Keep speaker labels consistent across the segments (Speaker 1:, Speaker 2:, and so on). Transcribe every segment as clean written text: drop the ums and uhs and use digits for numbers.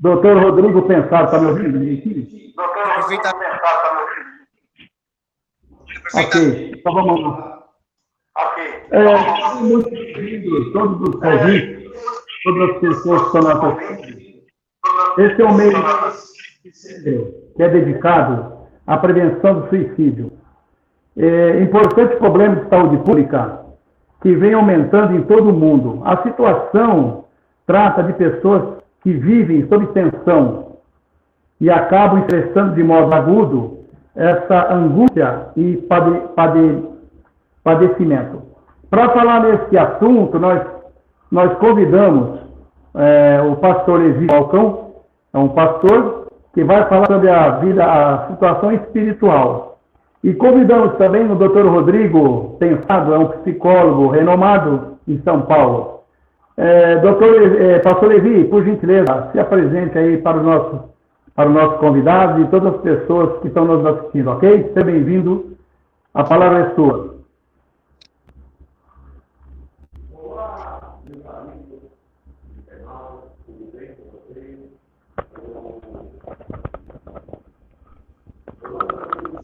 Speaker 1: Doutor Rodrigo Pensado, está me ouvindo?
Speaker 2: Perfeitamente.
Speaker 1: Ok, então vamos lá. Muito bem-vindo todos os convites, todas as pessoas que estão na nossa. Esse é o mês que é dedicado à prevenção do suicídio. Importante problema de saúde pública que vem aumentando em todo o mundo. A situação trata de pessoas que vivem sob tensão e acabam estressando de modo agudo essa angústia e padecimento. Para falar nesse assunto, nós convidamos o pastor Levi Falcão, é um pastor que vai falar sobre a situação espiritual. E convidamos também o Dr. Rodrigo Pensado, é um psicólogo renomado em São Paulo. Pastor Levi, por gentileza, se apresente aí para o nosso convidado e todas as pessoas que estão nos assistindo, ok? Seja bem-vindo, a palavra é sua.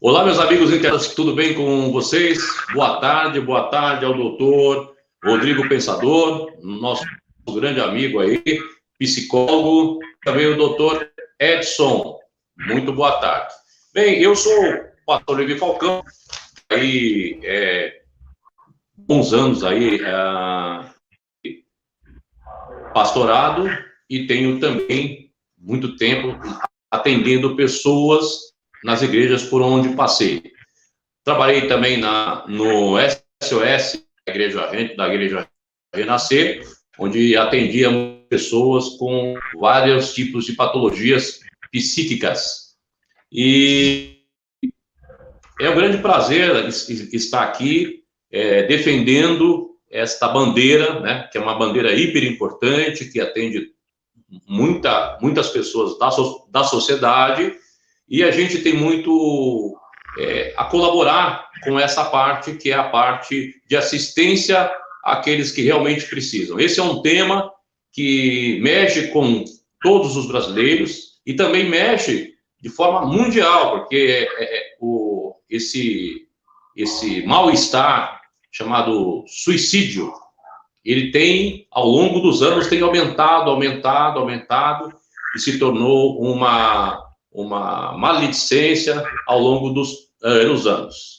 Speaker 3: Olá, meus amigos internautas, tudo bem com vocês? Boa tarde ao doutor Rodrigo Pensador, nosso grande amigo aí, psicólogo, também o doutor Edson. Muito boa tarde. Bem, eu sou o pastor Levi Falcão, aí, uns anos aí, pastorado, e tenho também muito tempo atendendo pessoas nas igrejas por onde passei. Trabalhei também no SOS, da Igreja Renascer, onde atendia pessoas com vários tipos de patologias psíquicas. E é um grande prazer estar aqui defendendo esta bandeira, né, que é uma bandeira hiper importante, que atende muitas pessoas da sociedade, e a gente tem muito a colaborar com essa parte, que é a parte de assistência àqueles que realmente precisam. Esse é um tema que mexe com todos os brasileiros e também mexe de forma mundial, porque esse mal-estar chamado suicídio, ele tem, ao longo dos anos, tem aumentado, e se tornou uma maledicência ao longo dos anos.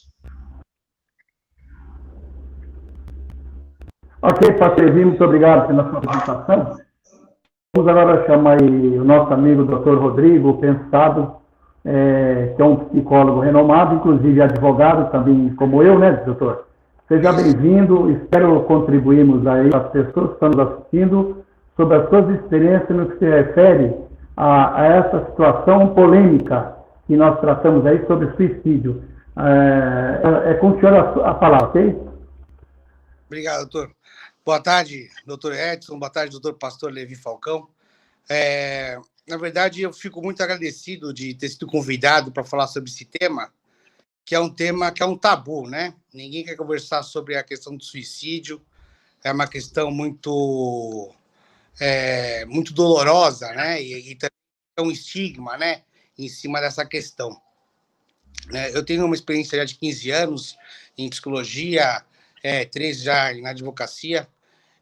Speaker 1: Ok, pastor Levi, muito obrigado pela sua apresentação. Vamos agora chamar o nosso amigo Dr. Rodrigo Pensado, que é um psicólogo renomado, inclusive advogado também, como eu, né, doutor? Seja bem-vindo, espero contribuirmos aí para as pessoas que estão nos assistindo sobre as suas experiências no que se refere a essa situação polêmica que nós tratamos aí sobre suicídio. Com o senhor a palavra, ok?
Speaker 2: Obrigado, doutor. Boa tarde, doutor Edson. Boa tarde, doutor pastor Levi Falcão. Na verdade, eu fico muito agradecido de ter sido convidado para falar sobre esse tema, que é um tema que é um tabu, né? Ninguém quer conversar sobre a questão do suicídio. É uma questão muito dolorosa, né? E também é um estigma, né, em cima dessa questão. Eu tenho uma experiência já de 15 anos em psicologia, 13 já na advocacia,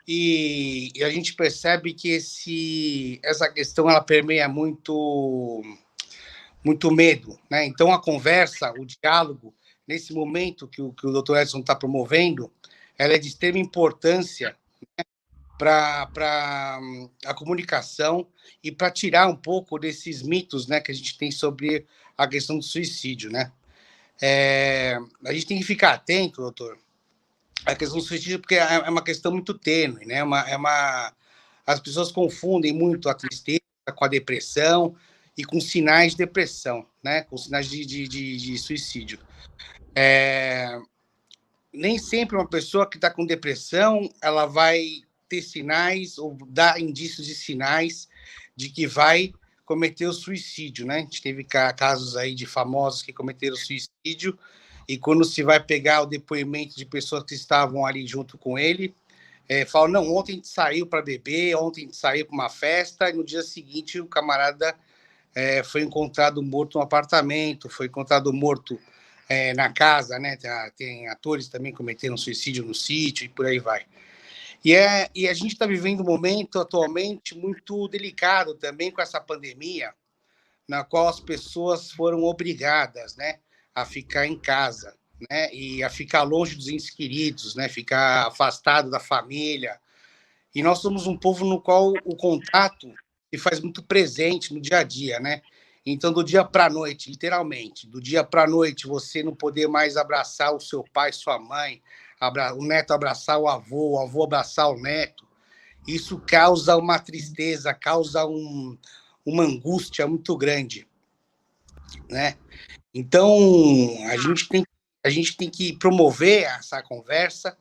Speaker 2: e a gente percebe que essa questão ela permeia muito medo, né? Então, a conversa, o diálogo, nesse momento que o Dr. Edson está promovendo, ela é de extrema importância, né, para a comunicação e para tirar um pouco desses mitos, né, que a gente tem sobre a questão do suicídio, né? A gente tem que ficar atento, doutor, à questão do suicídio, porque é uma questão muito tênue, né? As pessoas confundem muito a tristeza com a depressão e com sinais de depressão, né? Com sinais de suicídio. Nem sempre uma pessoa que está com depressão, ela vai ter sinais ou dar indícios de sinais de que vai cometer o suicídio, né? A gente teve casos aí de famosos que cometeram suicídio, e quando se vai pegar o depoimento de pessoas que estavam ali junto com ele, falam, não, ontem a gente saiu para beber, ontem a gente saiu para uma festa, e no dia seguinte o camarada foi encontrado morto no apartamento, foi encontrado morto na casa, né? Tem atores também cometeram suicídio no sítio e por aí vai. E a gente está vivendo um momento atualmente muito delicado também com essa pandemia, na qual as pessoas foram obrigadas, né, a ficar em casa, né, e a ficar longe dos entes queridos, né, ficar afastado da família. E nós somos um povo no qual o contato se faz muito presente no dia a dia, né? Então, do dia para a noite, literalmente, do dia para a noite, você não poder mais abraçar o seu pai, sua mãe, o neto abraçar o avô abraçar o neto, isso causa uma tristeza, causa uma angústia muito grande, né? Então, a gente tem que promover essa conversa,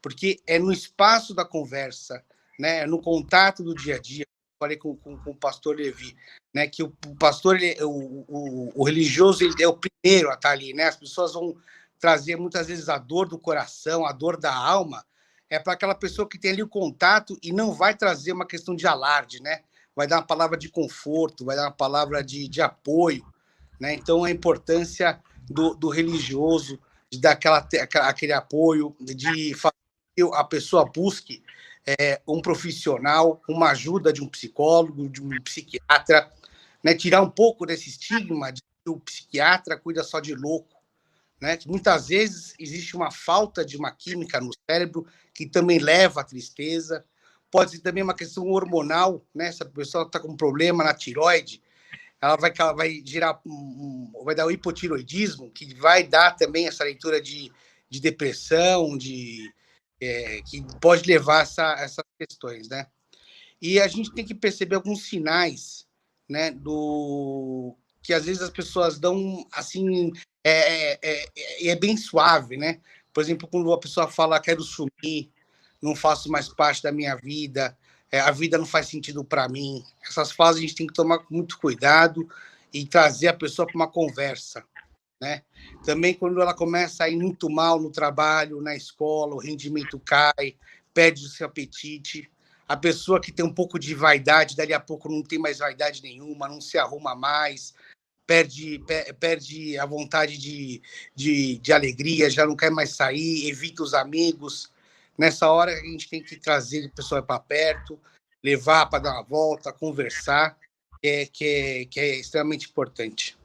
Speaker 2: porque é no espaço da conversa, né? É no contato do dia a dia. Falei com o pastor Levi, né? Que o pastor, o religioso, ele é o primeiro a estar ali, né? As pessoas vão trazer muitas vezes a dor do coração, a dor da alma, para aquela pessoa que tem ali o contato e não vai trazer uma questão de alarde, né? Vai dar uma palavra de conforto, vai dar uma palavra de apoio, né? Então, a importância do religioso, de dar aquele apoio, de fazer que a pessoa busque um profissional, uma ajuda de um psicólogo, de um psiquiatra, né? Tirar um pouco desse estigma de que o psiquiatra cuida só de louco, né? Que muitas vezes existe uma falta de uma química no cérebro que também leva à tristeza. Pode ser também uma questão hormonal, né? Se a pessoa está com um problema na tireoide, ela vai gerar, vai dar o hipotiroidismo, que vai dar também essa leitura de depressão, que pode levar essas questões, né? E a gente tem que perceber alguns sinais, né, que às vezes as pessoas dão, assim, é bem suave, né? Por exemplo, quando a pessoa fala, quero sumir, não faço mais parte da minha vida, a vida não faz sentido para mim. Essas fases a gente tem que tomar muito cuidado e trazer a pessoa para uma conversa, né? Também quando ela começa a ir muito mal no trabalho, na escola, o rendimento cai, perde o seu apetite. A pessoa que tem um pouco de vaidade, dali a pouco não tem mais vaidade nenhuma, não se arruma mais, perde a vontade de alegria, já não quer mais sair, evita os amigos. Nessa hora, a gente tem que trazer a pessoa para perto, levar para dar uma volta, conversar, que é extremamente importante.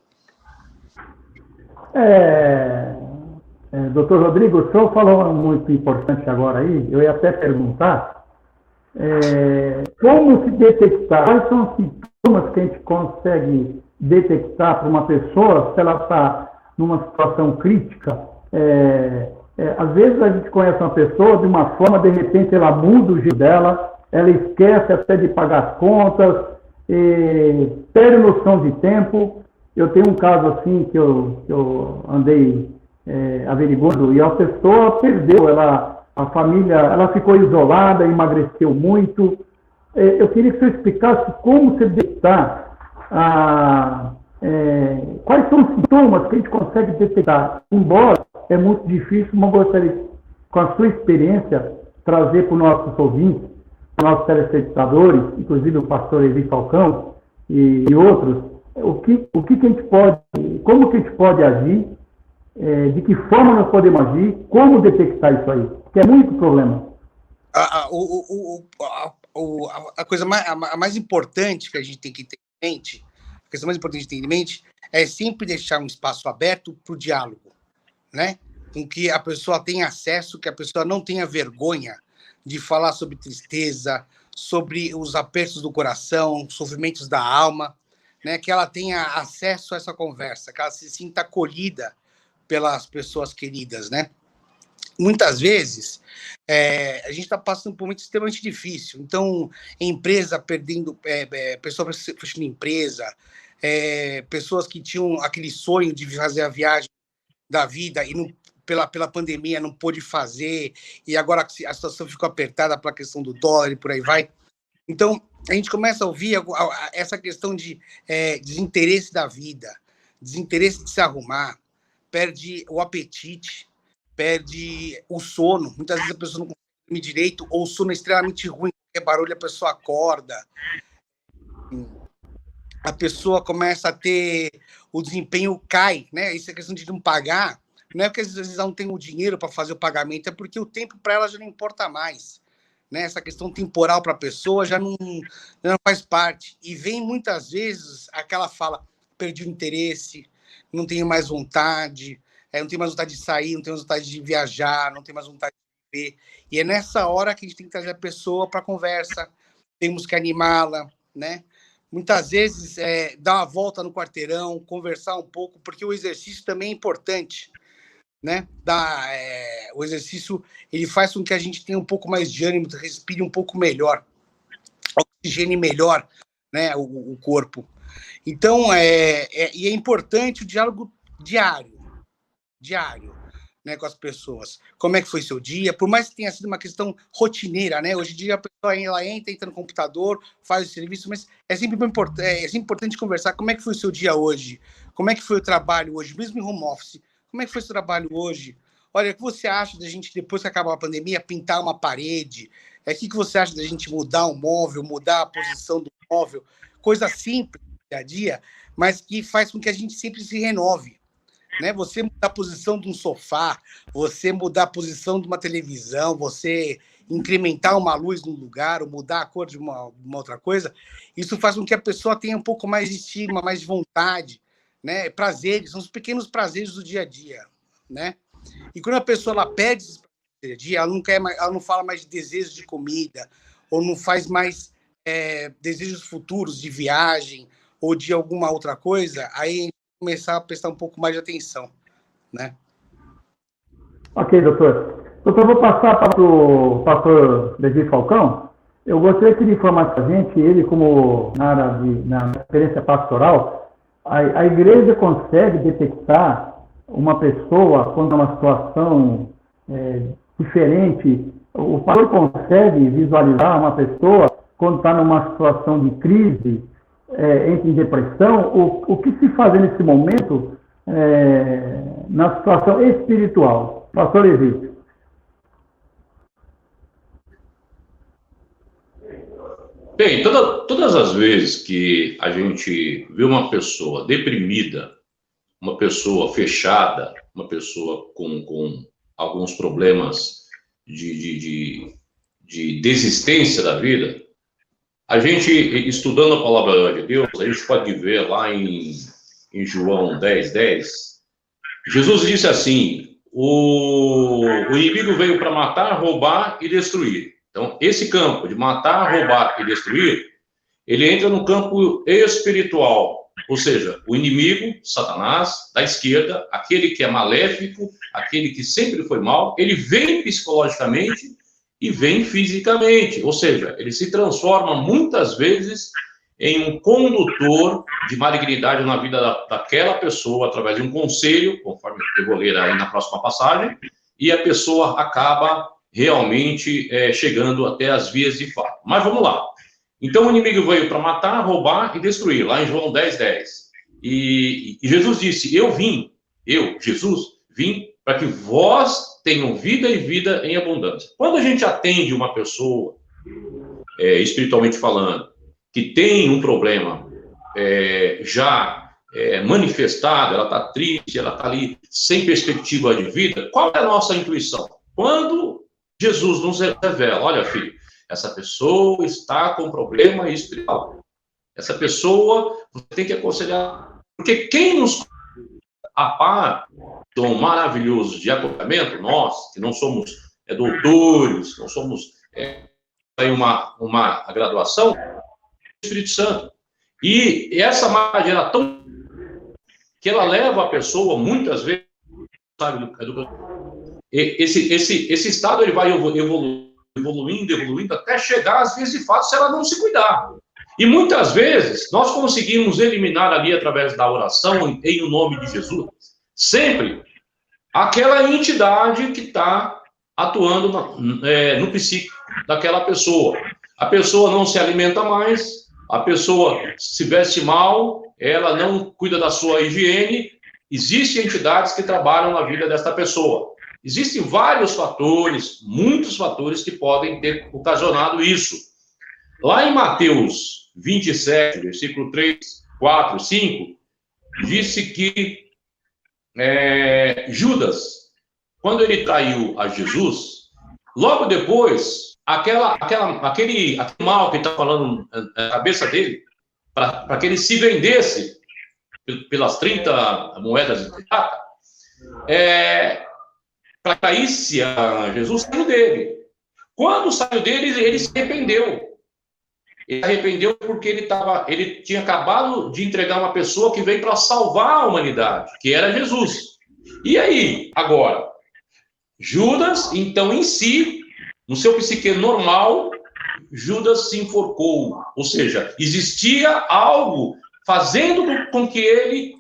Speaker 1: Doutor Rodrigo, o senhor falou muito importante agora aí, eu ia até perguntar como se detectar, quais são os sintomas que a gente consegue detectar para uma pessoa se ela está numa situação crítica. Às vezes a gente conhece uma pessoa de uma forma, de repente ela muda o jeito dela, ela esquece até de pagar as contas, perde noção de tempo. Eu tenho um caso assim que eu andei averiguando e a pessoa perdeu, a família, ela ficou isolada, emagreceu muito. Eu queria que você explicasse como você detectar quais são os sintomas que a gente consegue detectar. Embora é muito difícil, mas gostaria, com a sua experiência, trazer para os nossos ouvintes, para os nossos telespectadores, inclusive o pastor Levi Falcão e outros, o que a gente pode, como que a gente pode agir, de que forma nós podemos agir, como detectar isso aí, porque é muito problema.
Speaker 2: A coisa mais importante que a gente tem que ter em mente, a questão mais importante de ter em mente é sempre deixar um espaço aberto para o diálogo, né? Com que a pessoa tenha acesso, que a pessoa não tenha vergonha de falar sobre tristeza, sobre os apertos do coração, sofrimentos da alma, né? Que ela tenha acesso a essa conversa, que ela se sinta acolhida pelas pessoas queridas, né? Muitas vezes, a gente está passando por um momento extremamente difícil. Então, empresa perdendo, pessoas fechando empresa, pessoas que tinham aquele sonho de fazer a viagem da vida e não, pela pandemia não pôde fazer, e agora a situação ficou apertada pela questão do dólar e por aí vai. Então, a gente começa a ouvir essa questão de desinteresse da vida, desinteresse de se arrumar, perde o apetite, perde o sono. Muitas vezes a pessoa não consegue dorme direito, ou o sono é extremamente ruim, qualquer barulho a pessoa acorda. A pessoa começa a ter... O desempenho cai, né? Isso é questão de não pagar. Não é porque às vezes ela não tem o dinheiro para fazer o pagamento, é porque o tempo para ela já não importa mais. Né? Essa questão temporal para a pessoa já não faz parte. E vem muitas vezes aquela fala, perdi o interesse, não tenho mais vontade, não tenho mais vontade de sair, não tenho mais vontade de viajar, não tenho mais vontade de viver. E é nessa hora que a gente tem que trazer a pessoa para a conversa, temos que animá-la, né? Muitas vezes dar uma volta no quarteirão, conversar um pouco, porque o exercício também é importante, né? O exercício ele faz com que a gente tenha um pouco mais de ânimo, respire um pouco melhor, oxigene melhor, né? o corpo. Então, e é importante o diálogo diário, né, com as pessoas. Como é que foi seu dia? Por mais que tenha sido uma questão rotineira, né? Hoje em dia a pessoa ela entra no computador, faz o serviço, mas é sempre importante conversar. Como é que foi o seu dia hoje? Como é que foi o trabalho hoje? Mesmo em home office, como é que foi o seu trabalho hoje? Olha, o que você acha da gente, depois que acabar a pandemia, pintar uma parede? O que você acha da gente mudar um móvel, mudar a posição do móvel? Coisa simples, dia a dia, mas que faz com que a gente sempre se renove. Né? Você mudar a posição de um sofá, você mudar a posição de uma televisão, você incrementar uma luz num lugar, ou mudar a cor de uma outra coisa, isso faz com que a pessoa tenha um pouco mais de estima, mais de vontade, né? Prazeres, são os pequenos prazeres do dia a dia, né? E quando a pessoa ela perde esses prazeres do dia a dia, ela não fala mais de desejos de comida, ou não faz mais desejos futuros de viagem, ou de alguma outra coisa, aí começar a prestar um pouco mais de atenção, né?
Speaker 1: Ok, doutor. Doutor, vou passar para o pastor Levi Falcão. Eu gostaria que ele informasse a gente, ele como na experiência pastoral, a igreja consegue detectar uma pessoa quando é uma situação diferente? O pastor consegue visualizar uma pessoa quando está numa situação de crise, entra em depressão? O que se fazer nesse momento na situação espiritual? Pastor Levi.
Speaker 3: Bem, todas as vezes que a gente vê uma pessoa deprimida, uma pessoa fechada, uma pessoa com alguns problemas de desistência da vida, a gente, estudando a palavra de Deus, a gente pode ver lá em João 10:10, Jesus disse assim: o inimigo veio para matar, roubar e destruir. Então, esse campo de matar, roubar e destruir, ele entra no campo espiritual, ou seja, o inimigo, Satanás, da esquerda, aquele que é maléfico, aquele que sempre foi mal, ele vem psicologicamente e vem fisicamente, ou seja, ele se transforma muitas vezes em um condutor de malignidade na vida daquela pessoa, através de um conselho, conforme eu vou ler aí na próxima passagem, e a pessoa acaba realmente chegando até as vias de fato. Mas vamos lá. Então o inimigo veio para matar, roubar e destruir, lá em João 10:10. E Jesus disse: Jesus, vim para que vós tenham vida e vida em abundância. Quando a gente atende uma pessoa, espiritualmente falando, que tem um problema já manifestado, ela está triste, ela está ali sem perspectiva de vida, qual é a nossa intuição? Quando Jesus nos revela: olha, filho, essa pessoa está com problema espiritual. Essa pessoa você tem que aconselhar. Porque quem nos apara dom maravilhoso de acompanhamento, nós, que não somos doutores, não somos uma graduação, é o Espírito Santo. E essa magia era tão que ela leva a pessoa, muitas vezes, sabe, esse estado ele vai evoluindo, até chegar às vezes de fato se ela não se cuidar. E muitas vezes nós conseguimos eliminar ali através da oração em o nome de Jesus, sempre aquela entidade que está atuando no psíquico daquela pessoa. A pessoa não se alimenta mais, a pessoa se veste mal, ela não cuida da sua higiene. Existem entidades que trabalham na vida desta pessoa. Existem vários fatores, muitos fatores que podem ter ocasionado isso. Lá em Mateus 27, versículo 3, 4, 5, disse que Judas, quando ele traiu a Jesus, logo depois, aquele mal que está falando na cabeça dele, para que ele se vendesse pelas 30 moedas de prata, para caísse a Jesus, saiu dele. Quando saiu dele, ele se arrependeu. Ele se arrependeu porque ele tinha acabado de entregar uma pessoa que veio para salvar a humanidade, que era Jesus. E aí, agora, Judas, então, em si, no seu psique normal, Judas se enforcou. Ou seja, existia algo fazendo com que ele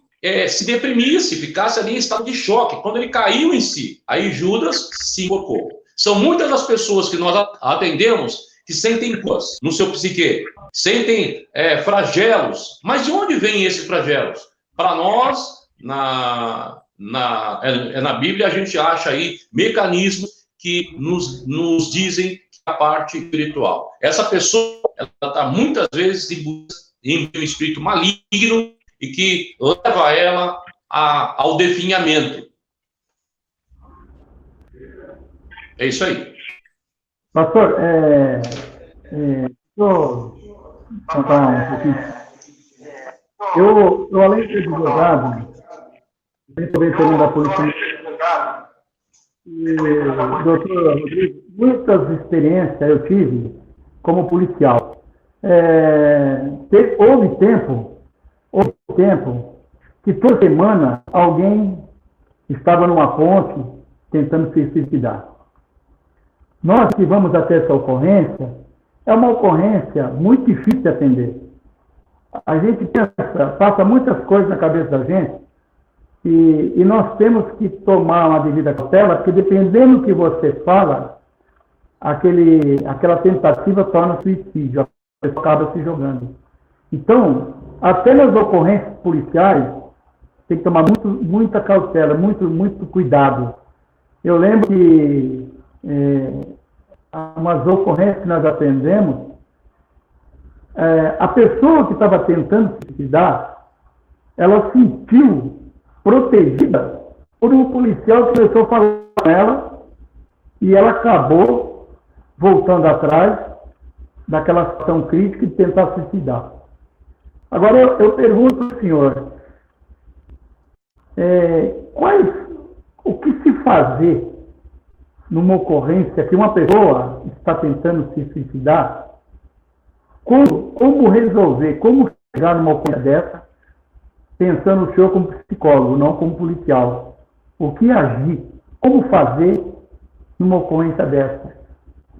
Speaker 3: se deprimisse, ficasse ali em estado de choque. Quando ele caiu em si, aí Judas se enforcou. São muitas as pessoas que nós atendemos que sentem coisas no seu psique, sentem flagelos. Mas de onde vêm esses flagelos? Para nós, na Bíblia, a gente acha aí mecanismos que nos dizem a parte espiritual. Essa pessoa está muitas vezes em um espírito maligno e que leva ela ao definhamento. É isso aí.
Speaker 1: Pastor, deixa eu contar um pouquinho. Eu além de advogado, veterano da Polícia Militar, e, doutor Rodrigo, muitas experiências eu tive como policial. Houve tempo que toda semana alguém estava numa ponte tentando se suicidar. Nós que vamos até essa ocorrência, é uma ocorrência muito difícil de atender. A gente passa muitas coisas na cabeça da gente e nós temos que tomar uma devida cautela, porque dependendo do que você fala, aquela tentativa torna suicídio, a pessoa acaba se jogando. Então, até nas ocorrências policiais, tem que tomar muita cautela, muito cuidado. Eu lembro que umas ocorrências que nós atendemos, a pessoa que estava tentando se suicidar, ela sentiu protegida por um policial que começou a falar com ela e ela acabou voltando atrás daquela situação crítica de tentar se suicidar. Agora, eu pergunto ao senhor, o que se fazer numa ocorrência que uma pessoa está tentando se suicidar? Como resolver, como chegar numa ocorrência dessa, pensando o senhor como psicólogo, não como policial? O que agir? Como fazer numa ocorrência dessa?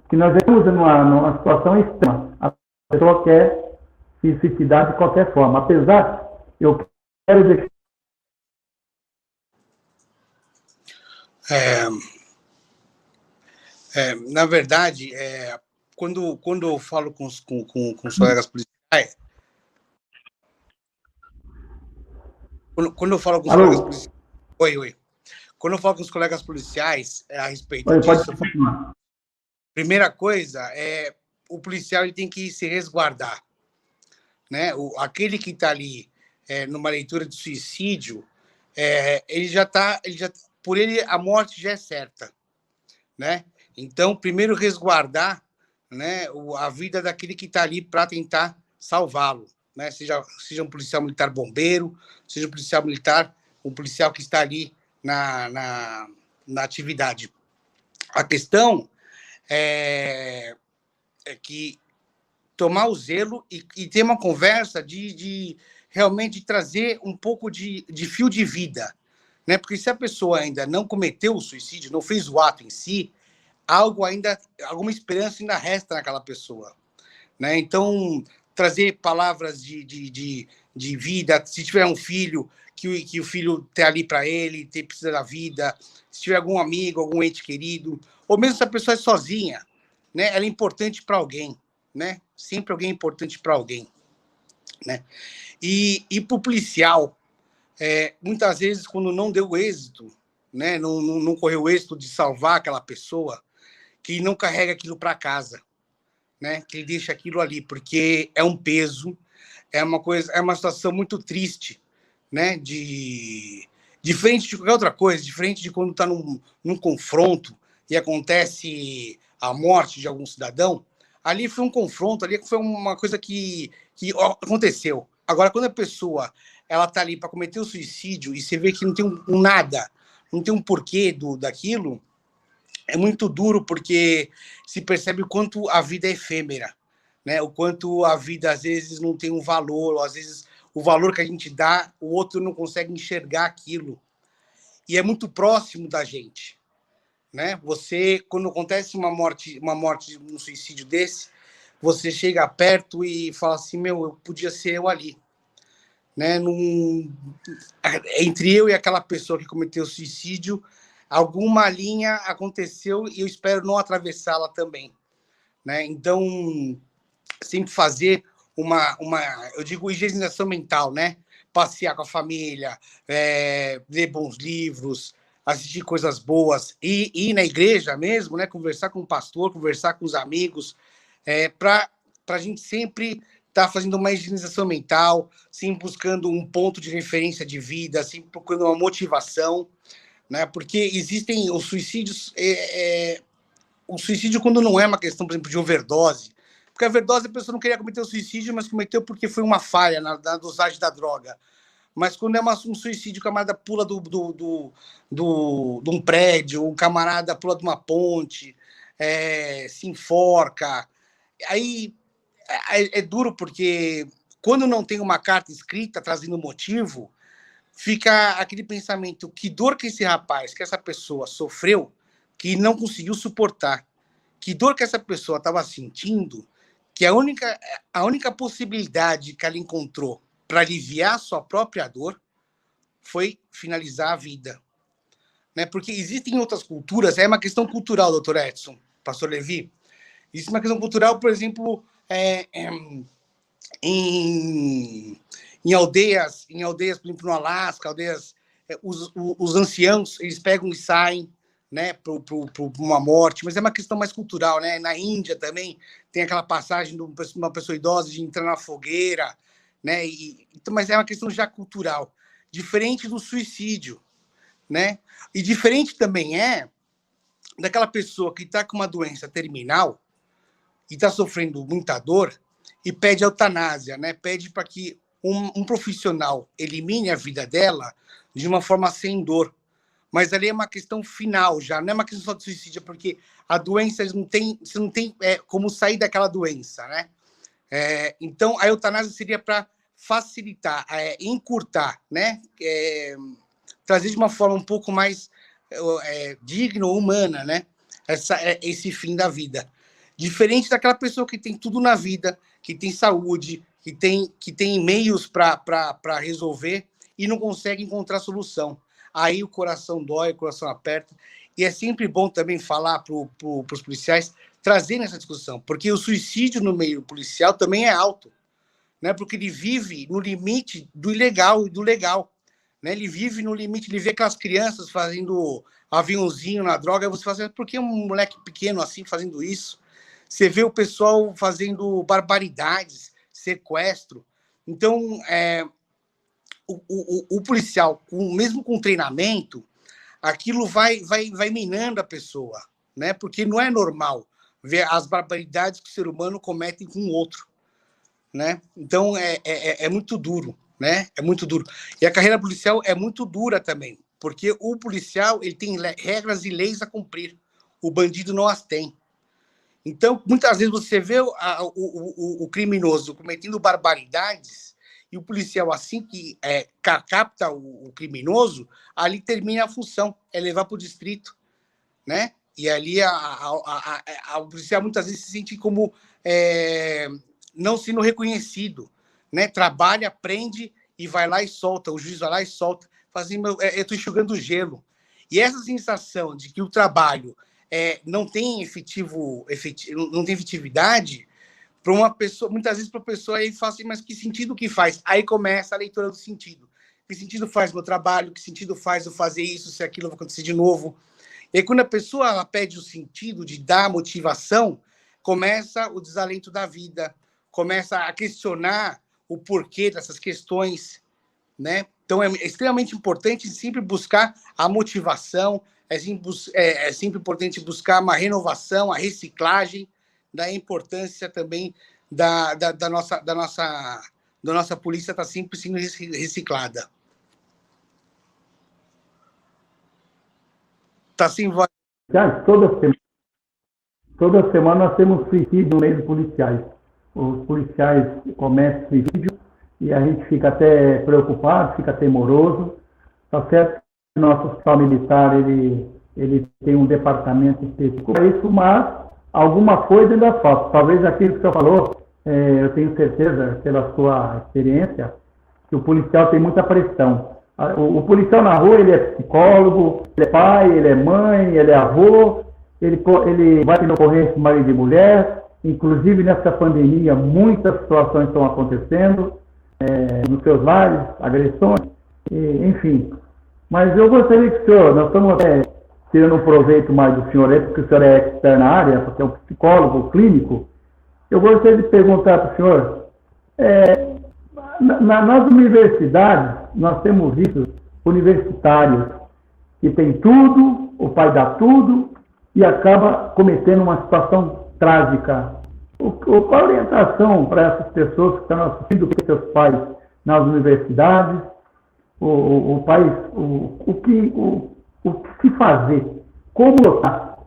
Speaker 1: Que nós estamos numa situação extrema. A pessoa quer se suicidar de qualquer forma. Apesar, eu quero deixar...
Speaker 2: Na verdade, quando eu falo com os colegas policiais, quando eu falo com os colegas policiais, quando eu falo com os colegas policiais a respeito disso, primeira coisa o policial ele tem que se resguardar, né? Aquele que está ali numa leitura de suicídio, por ele a morte já é certa, né? Então, primeiro resguardar, né, a vida daquele que está ali para tentar salvá-lo, né? Seja um policial militar bombeiro, seja um policial militar, um policial que está ali na atividade. A questão é que tomar o zelo e ter uma conversa de realmente trazer um pouco de fio de vida, né? Porque se a pessoa ainda não cometeu o suicídio, não fez o ato em si, alguma esperança ainda resta naquela pessoa, né? Então, trazer palavras de vida, se tiver um filho, que o filho esteja ali para ele, precisa da vida, se tiver algum amigo, algum ente querido, ou mesmo se a pessoa é sozinha, né? Ela é importante para alguém, né? Sempre alguém é importante para alguém, né? E para o policial, muitas vezes, quando não deu êxito, né, não correu o êxito de salvar aquela pessoa, que não carrega aquilo para casa, né, que ele deixa aquilo ali, porque é um peso, é uma situação muito triste, né, diferente de qualquer outra coisa, diferente de quando está num confronto e acontece a morte de algum cidadão. Ali foi um confronto, ali foi uma coisa que aconteceu. Agora, quando a pessoa ela está ali para cometer o suicídio e você vê que não tem nada, não tem um porquê daquilo, é muito duro, porque se percebe o quanto a vida é efêmera, né? O quanto a vida, às vezes, não tem um valor, ou às vezes o valor que a gente dá, o outro não consegue enxergar aquilo. E é muito próximo da gente, né? Você, quando acontece uma morte, um suicídio desse, você chega perto e fala assim, meu, podia ser eu ali, né? Entre eu e aquela pessoa que cometeu o suicídio, alguma linha aconteceu e eu espero não atravessá-la também, né? Então, sempre fazer eu digo, higienização mental, né? Passear com a família, ler bons livros, assistir coisas boas, e ir na igreja mesmo, né? Conversar com o pastor, conversar com os amigos, para a gente sempre estar fazendo uma higienização mental, sempre buscando um ponto de referência de vida, sempre procurando uma motivação, né? Porque existem os suicídios, o suicídio quando não é uma questão, por exemplo, de overdose, porque a overdose a pessoa não queria cometer o suicídio, mas cometeu porque foi uma falha na dosagem da droga. Mas quando é um suicídio, o camarada pula de um prédio, o camarada pula de uma ponte, se enforca, aí é duro, porque quando não tem uma carta escrita trazendo motivo, fica aquele pensamento, que dor que esse rapaz, que essa pessoa sofreu, que não conseguiu suportar, que dor que essa pessoa estava sentindo, que a única possibilidade que ela encontrou para aliviar sua própria dor foi finalizar a vida, né? Porque existem outras culturas, é uma questão cultural, doutor Edson, pastor Levi, existe uma questão cultural, por exemplo, em aldeias, por exemplo, no Alasca, os anciãos, eles pegam e saem, né, para uma morte, mas é uma questão mais cultural, né? Na Índia também tem aquela passagem de uma pessoa idosa de entrar na fogueira, né? Então, mas é uma questão já cultural, diferente do suicídio, né? E diferente também daquela pessoa que está com uma doença terminal e está sofrendo muita dor e pede eutanásia, né? Pede para que um profissional elimine a vida dela de uma forma sem dor. Mas ali é uma questão final já, não é uma questão só de suicídio, porque a doença, você não tem como sair daquela doença, né? Então, a eutanásia seria para facilitar, encurtar, né? Trazer de uma forma um pouco mais digna ou humana, né? Esse fim da vida. Diferente daquela pessoa que tem tudo na vida, que tem saúde, que tem meios para resolver e não consegue encontrar solução. Aí o coração dói, o coração aperta. E é sempre bom também falar para os policiais, trazer essa discussão, porque o suicídio no meio policial também é alto, né? Porque ele vive no limite do ilegal e do legal, né? Ele vive no limite, ele vê aquelas crianças fazendo aviãozinho na droga, você fala assim, por que um moleque pequeno assim fazendo isso? Você vê o pessoal fazendo barbaridades, sequestro. Então, o policial, mesmo com treinamento, aquilo vai minando a pessoa, né? Porque não é normal ver as barbaridades que o ser humano comete com o outro, né? Então, é muito duro, né? É muito duro. E a carreira policial é muito dura também, porque o policial ele tem regras e leis a cumprir. O bandido não as tem. Então, muitas vezes você vê o criminoso cometendo barbaridades e o policial, assim que capta o criminoso, ali termina a função, é levar para o distrito, né? E ali o policial muitas vezes se sente como não sendo reconhecido, né? Trabalha, prende e vai lá e solta, o juiz vai lá e solta, fazendo, eu estou enxugando gelo. E essa sensação de que o trabalho não tem não tem efetividade, para uma pessoa, muitas vezes para a pessoa aí fala assim, mas que sentido que faz? Aí começa a leitura do sentido. Que sentido faz meu trabalho? Que sentido faz eu fazer isso, se aquilo vai acontecer de novo? E aí, quando a pessoa ela pede o sentido de dar motivação, começa o desalento da vida, começa a questionar o porquê dessas questões, né? Então, é extremamente importante sempre buscar a motivação, é sempre importante buscar uma renovação, a reciclagem, da importância também da nossa polícia estar sempre sendo reciclada. Está sem voz.
Speaker 1: Toda semana nós temos suicídio no meio dos policiais. Os policiais cometem suicídio e a gente fica até preocupado, fica temoroso. Tá certo que nosso hospital militar ele tem um departamento específico para isso, mas alguma coisa ainda falta. Talvez aquilo que o senhor falou, eu tenho certeza, pela sua experiência, que o policial tem muita pressão. O policial na rua, ele é psicólogo, ele é pai, ele é mãe, ele é avô, ele vai ter ocorrência de marido e mulher. Inclusive, nessa pandemia, muitas situações estão acontecendo nos seus lares, agressões, enfim. Mas eu gostaria que o senhor, nós estamos até tirando um proveito mais do senhor aí, porque o senhor é expert na área, porque é um psicólogo clínico. Eu gostaria de perguntar para o senhor, nas universidades, nós temos visto universitários que tem tudo, o pai dá tudo, e acaba cometendo uma situação trágica. Qual a orientação para essas pessoas que estão assistindo com seus pais nas universidades? O que fazer? Como lutar?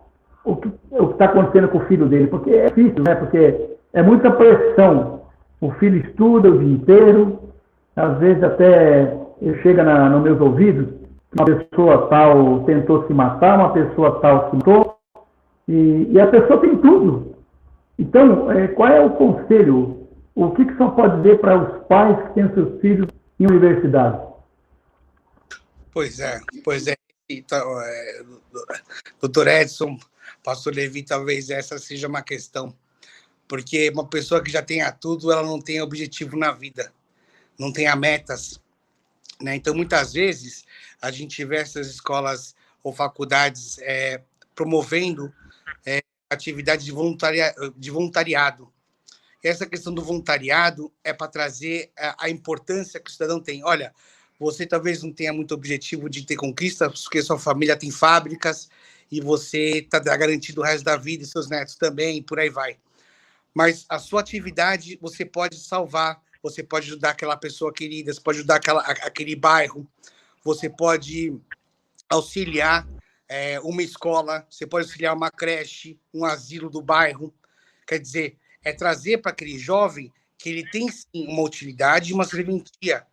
Speaker 1: O que está acontecendo com o filho dele? Porque é difícil, né? Porque é muita pressão. O filho estuda o dia inteiro, às vezes até chega nos meus ouvidos que uma pessoa tal tentou se matar, uma pessoa tal se matou, e a pessoa tem tudo. Então, qual é o conselho? O que o senhor pode dizer para os pais que têm seus filhos em universidade?
Speaker 2: Pois é. Então, doutor Edson, pastor Levi, talvez essa seja uma questão. Porque uma pessoa que já tenha tudo, ela não tem objetivo na vida, não tenha metas, né? Então, muitas vezes, a gente vê essas escolas ou faculdades promovendo atividades de voluntariado. E essa questão do voluntariado é para trazer a importância que o cidadão tem. Olha, você talvez não tenha muito objetivo de ter conquistas, porque sua família tem fábricas e você está garantido o resto da vida, e seus netos também, e por aí vai. Mas a sua atividade você pode salvar, você pode ajudar aquela pessoa querida, você pode ajudar aquele bairro, você pode auxiliar uma escola, você pode auxiliar uma creche, um asilo do bairro. Quer dizer, é trazer para aquele jovem que ele tem sim uma utilidade e uma serventia,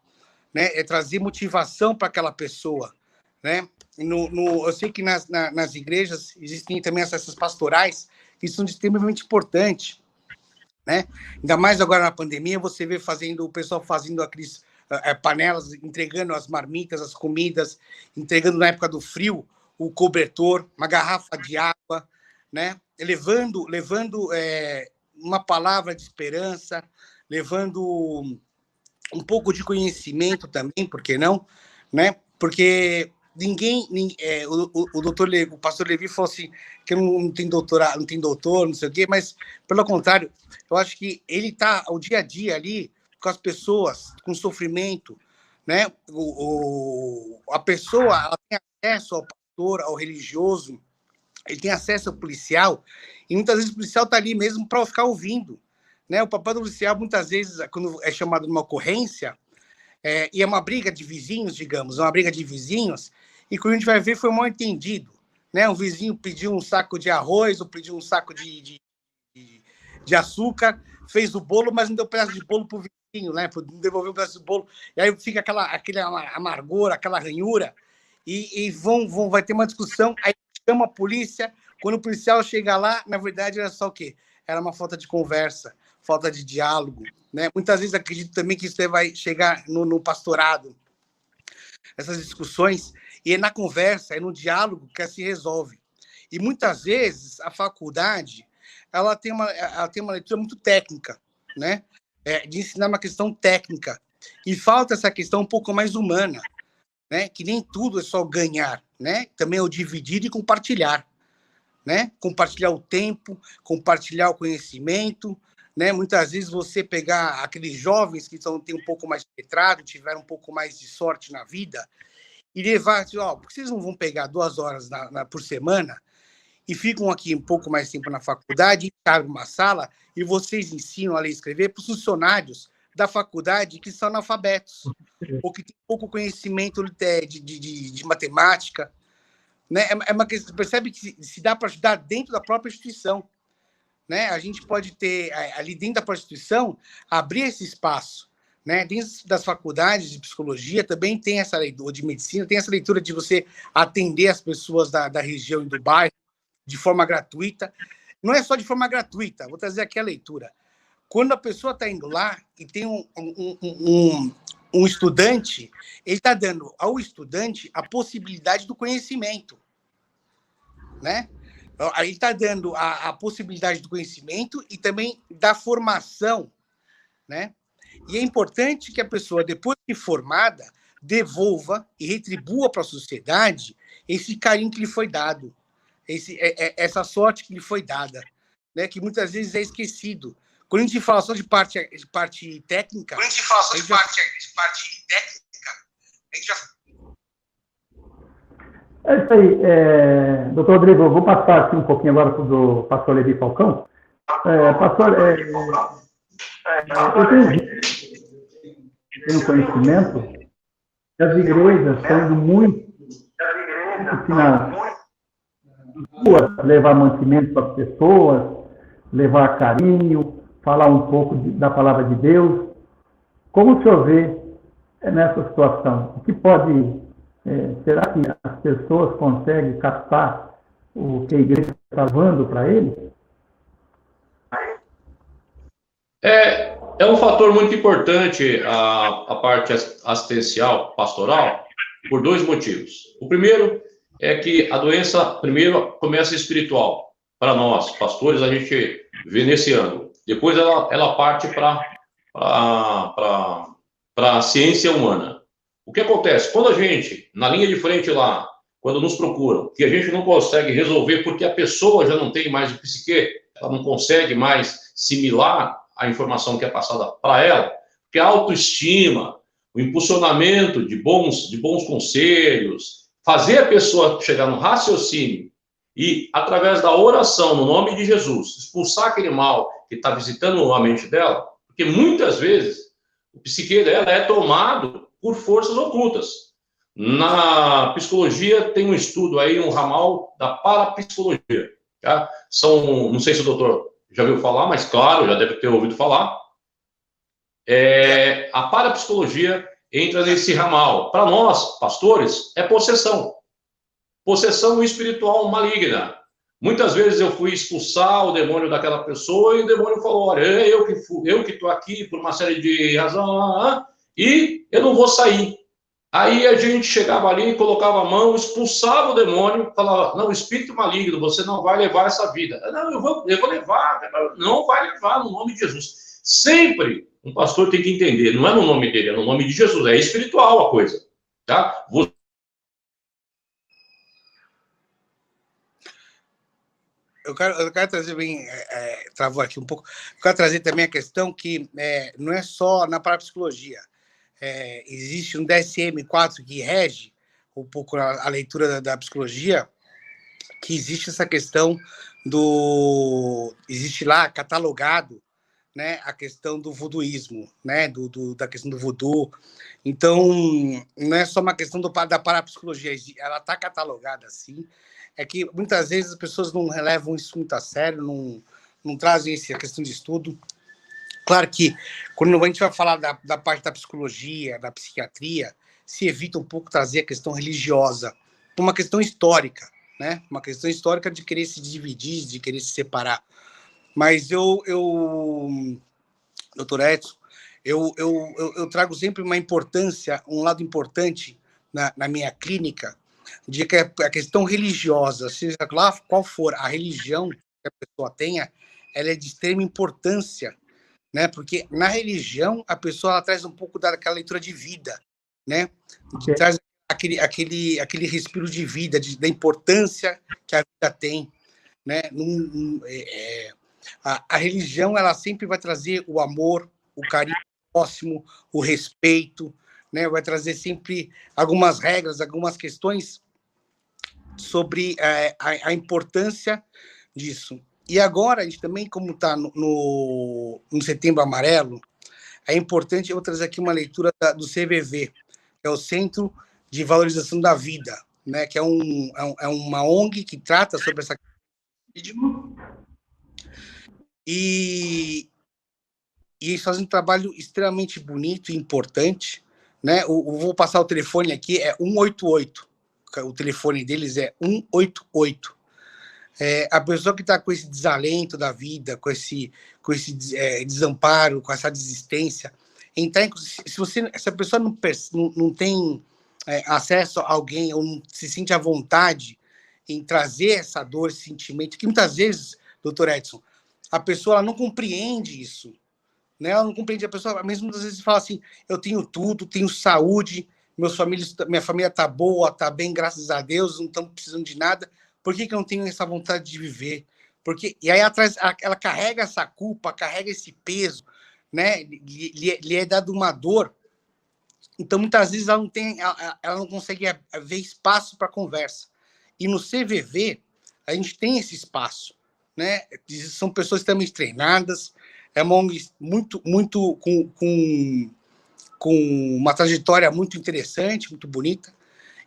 Speaker 2: né? É trazer motivação para aquela pessoa, né? Eu sei que nas igrejas existem também essas pastorais que são extremamente importantes, né? Ainda mais agora na pandemia, você vê o pessoal fazendo aqueles panelas, entregando as marmitas, as comidas, entregando na época do frio o cobertor, uma garrafa de água, né? Levando uma palavra de esperança, levando um pouco de conhecimento também, por que não, né? Porque o pastor Levi falou assim que não tem doutorado, não tem doutor, não sei o quê, mas pelo contrário, eu acho que ele está ao dia a dia ali com as pessoas, com sofrimento, né? A pessoa ela tem acesso ao pastor, ao religioso, ele tem acesso ao policial, e muitas vezes o policial está ali mesmo para ficar ouvindo, né? O papel do policial, muitas vezes, quando é chamado numa ocorrência, e é uma briga de vizinhos, digamos, e quando a gente vai ver, foi mal entendido, né? Um vizinho pediu um saco de arroz, ou pediu um saco de açúcar, fez o bolo, mas não deu pedaço de bolo para o vizinho, né? Não devolveu o pedaço de bolo, e aí fica aquele amargor, aquela ranhura, e vai ter uma discussão, aí chama a polícia, quando o policial chega lá, na verdade era só o quê? Era uma falta de conversa, falta de diálogo, né? Muitas vezes acredito também que isso vai chegar no pastorado, essas discussões, e é na conversa, é no diálogo que se resolve. E muitas vezes a faculdade ela tem uma leitura muito técnica, né? De ensinar uma questão técnica, E falta essa questão um pouco mais humana, né? Que nem tudo é só ganhar, né? Também é o dividir e compartilhar, né? Compartilhar o tempo, compartilhar o conhecimento, né? Muitas vezes você pegar aqueles jovens que têm um pouco mais de letrado, tiveram um pouco mais de sorte na vida, e levar, assim, ó, por que vocês não vão pegar 2 horas por semana e ficam aqui um pouco mais tempo na faculdade, abrem uma sala e vocês ensinam a ler e escrever para os funcionários da faculdade que são analfabetos ou que têm pouco conhecimento de matemática, né? É uma questão, percebe que se dá para ajudar dentro da própria instituição, né? A gente pode ter ali dentro da própria instituição abrir esse espaço, né? Dentro das faculdades de psicologia também tem essa leitura, de medicina tem essa leitura de você atender as pessoas da região e do bairro de forma gratuita. Não é só de forma gratuita, vou trazer aqui a leitura. Quando a pessoa está indo lá e tem um estudante, ele está dando ao estudante a possibilidade do conhecimento, né? Aí está dando a possibilidade do conhecimento e também da formação, né? E é importante que a pessoa, depois de formada, devolva e retribua para a sociedade esse carinho que lhe foi dado, essa sorte que lhe foi dada, né? Que muitas vezes é esquecido. Quando a gente fala só de parte técnica... Quando a gente fala só de parte técnica, a gente já...
Speaker 1: É isso aí, doutor Rodrigo, eu vou passar aqui um pouquinho agora para o pastor Levi Falcão. Pastor, eu tenho conhecimento que as igrejas estão indo muito nas ruas, levar mantimento para as pessoas, levar carinho, falar um pouco da palavra de Deus. Como o senhor vê nessa situação? O que pode... será que as pessoas conseguem captar o que a igreja está levando para eles?
Speaker 3: É um fator muito importante a parte assistencial, pastoral, por 2 motivos. O primeiro é que a doença, primeiro, começa espiritual. Para nós, pastores, a gente vê nesse ângulo. Depois ela parte para a ciência humana. O que acontece? Quando a gente, na linha de frente lá, quando nos procuram, que a gente não consegue resolver porque a pessoa já não tem mais o psique, ela não consegue mais assimilar a informação que é passada para ela, porque a autoestima, o impulsionamento de bons conselhos, fazer a pessoa chegar no raciocínio e, através da oração, no nome de Jesus, expulsar aquele mal que está visitando a mente dela, porque muitas vezes o psique dela é tomado por forças ocultas. Na psicologia tem um estudo aí, um ramal da parapsicologia. Tá? Não sei se o doutor já ouviu falar, mas claro, já deve ter ouvido falar. A parapsicologia entra nesse ramal. Para nós, pastores, é possessão. Possessão espiritual maligna. Muitas vezes eu fui expulsar o demônio daquela pessoa e o demônio falou, olha, eu que estou aqui por uma série de razões, e eu não vou sair. Aí a gente chegava ali, colocava a mão, expulsava o demônio, falava, não, espírito maligno, você não vai levar essa vida. Não, eu vou levar, não vai levar no nome de Jesus. Sempre um pastor tem que entender, não é no nome dele, é no nome de Jesus, é espiritual a coisa. Tá?
Speaker 2: Eu quero trazer bem, travou aqui um pouco, eu quero trazer também a questão que não é só na parapsicologia. Existe um DSM-4 que rege um pouco a leitura da psicologia, que existe essa questão existe lá catalogado, né, a questão do voodooísmo, né, da questão do voodoo. Então, não é só uma questão da parapsicologia, ela está catalogada assim. É que muitas vezes as pessoas não levam isso muito a sério, não trazem a questão de estudo. Claro que, quando a gente vai falar da parte da psicologia, da psiquiatria, se evita um pouco trazer a questão religiosa, uma questão histórica, né? Uma questão histórica de querer se dividir, de querer se separar. Mas doutor Edson, eu trago sempre uma importância, um lado importante na minha clínica, de que a questão religiosa, seja lá qual for a religião que a pessoa tenha, ela é de extrema importância né? Porque na religião a pessoa ela traz um pouco daquela leitura de vida, né? Traz aquele respiro de vida, da importância que a vida tem, né? A religião ela sempre vai trazer o amor, o carinho próximo, o respeito, né? Vai trazer sempre algumas regras, algumas questões sobre a importância disso. E agora, a gente também, como está no Setembro Amarelo, é importante eu trazer aqui uma leitura do CVV, que é o Centro de Valorização da Vida, né? Que é uma ONG que trata sobre essa questão. E eles fazem um trabalho extremamente bonito e importante, né? Vou passar o telefone aqui, é 188. O telefone deles é 188. A pessoa que está com esse desalento da vida, com esse desamparo, com essa desistência, se a pessoa não tem acesso a alguém ou não se sente à vontade em trazer essa dor, esse sentimento, que muitas vezes, doutor Edson, a pessoa ela não compreende isso, né? Ela não compreende, a pessoa mesmo muitas vezes fala assim, eu tenho tudo, tenho saúde, minha família está boa, está bem, graças a Deus, não estamos precisando de nada, por que eu não tenho essa vontade de viver? E aí atrás ela carrega essa culpa, carrega esse peso, né? Lhe é dado uma dor. Então, muitas vezes, ela não consegue ver espaço para conversa. E no CVV, a gente tem esse espaço, né? São pessoas extremamente treinadas, é uma ONG muito com uma trajetória muito interessante, muito bonita,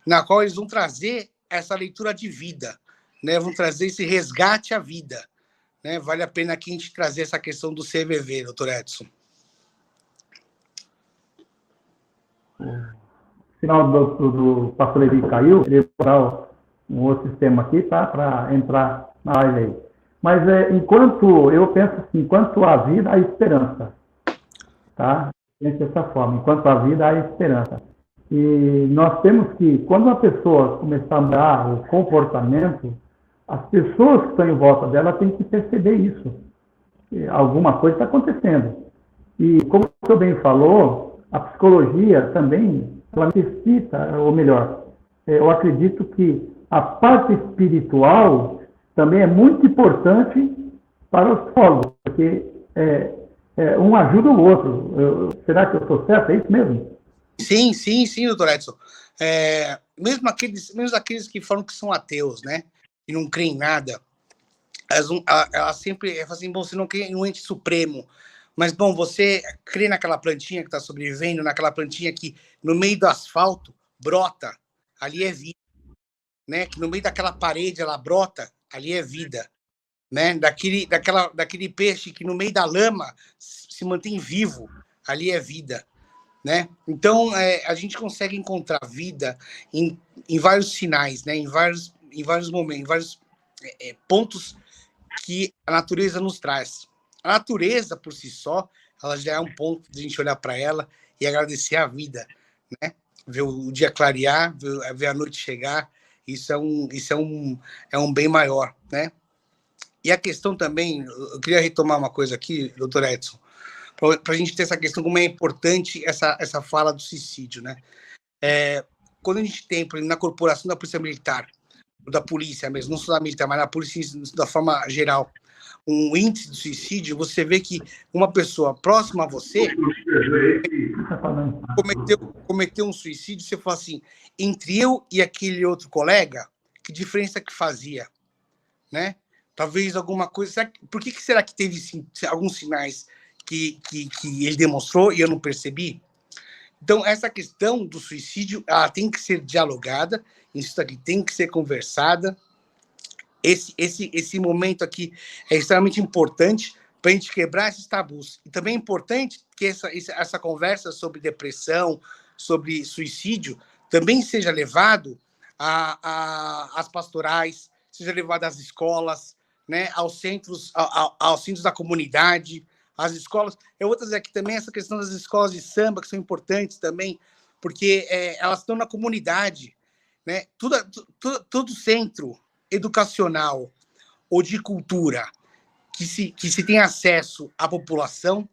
Speaker 2: na qual eles vão trazer essa leitura de vida, né? Vão trazer esse resgate à vida, né? Vale a pena aqui a gente trazer essa questão do CVV, doutor Edson.
Speaker 1: O sinal do pastor Levi caiu, ele vai dar um outro sistema aqui, tá? Para entrar na live aí. Mas eu penso assim, enquanto há vida, há esperança, tá? Penso dessa forma, enquanto há vida, há esperança. E nós temos que, quando uma pessoa começar a mudar o comportamento, as pessoas que estão em volta dela têm que perceber isso. Que alguma coisa está acontecendo. E como o senhor bem falou, a psicologia também, ela necessita, ou melhor, eu acredito que a parte espiritual também é muito importante para os psicólogos, porque um ajuda o outro. Será que eu estou certo? É isso mesmo?
Speaker 2: Sim, doutor Edson. Mesmo aqueles que falam que são ateus, né? E não creem em nada, elas sempre falam assim, bom, você não crê em um ente supremo, mas, bom, você crê naquela plantinha que está sobrevivendo, naquela plantinha que no meio do asfalto brota, ali é vida, né? Que no meio daquela parede ela brota, ali é vida, né? Daquele peixe que no meio da lama se mantém vivo, ali é vida, né? Então, a gente consegue encontrar vida em vários sinais, né? Em vários momentos, em vários pontos que a natureza nos traz. A natureza, por si só, ela já é um ponto de a gente olhar para ela e agradecer a vida, né? Ver o dia clarear, ver a noite chegar, isso é um bem maior, né? E a questão também, eu queria retomar uma coisa aqui, doutor Edson, para a gente ter essa questão, como é importante essa fala do suicídio, né? Quando a gente tem, por exemplo, na corporação da Polícia Militar, da polícia mesmo, não só da militar, mas da polícia da forma geral, um índice de suicídio, você vê que uma pessoa próxima a você cometeu um suicídio, você fala assim, entre eu e aquele outro colega, que diferença que fazia, né? Talvez alguma coisa... Por que será que teve alguns sinais que ele demonstrou e eu não percebi? Então, essa questão do suicídio, ela tem que ser dialogada, isso aqui tem que ser conversada. Esse momento aqui é extremamente importante para a gente quebrar esses tabus. E também é importante que essa conversa sobre depressão, sobre suicídio, também seja levado às pastorais, seja levado às escolas, né, aos centros da comunidade, às escolas. Eu vou trazer aqui também essa questão das escolas de samba, que são importantes também, porque elas estão na comunidade, né? Todo centro educacional ou de cultura que se tem acesso à população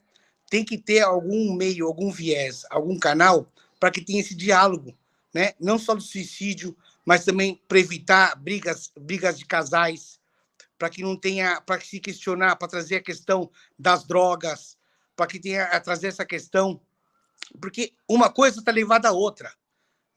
Speaker 2: tem que ter algum meio, algum viés, algum canal para que tenha esse diálogo, né? Não só do suicídio, mas também para evitar brigas de casais, para que não tenha, para se questionar, para trazer a questão das drogas, para que tenha a trazer essa questão, porque uma coisa está levada à outra,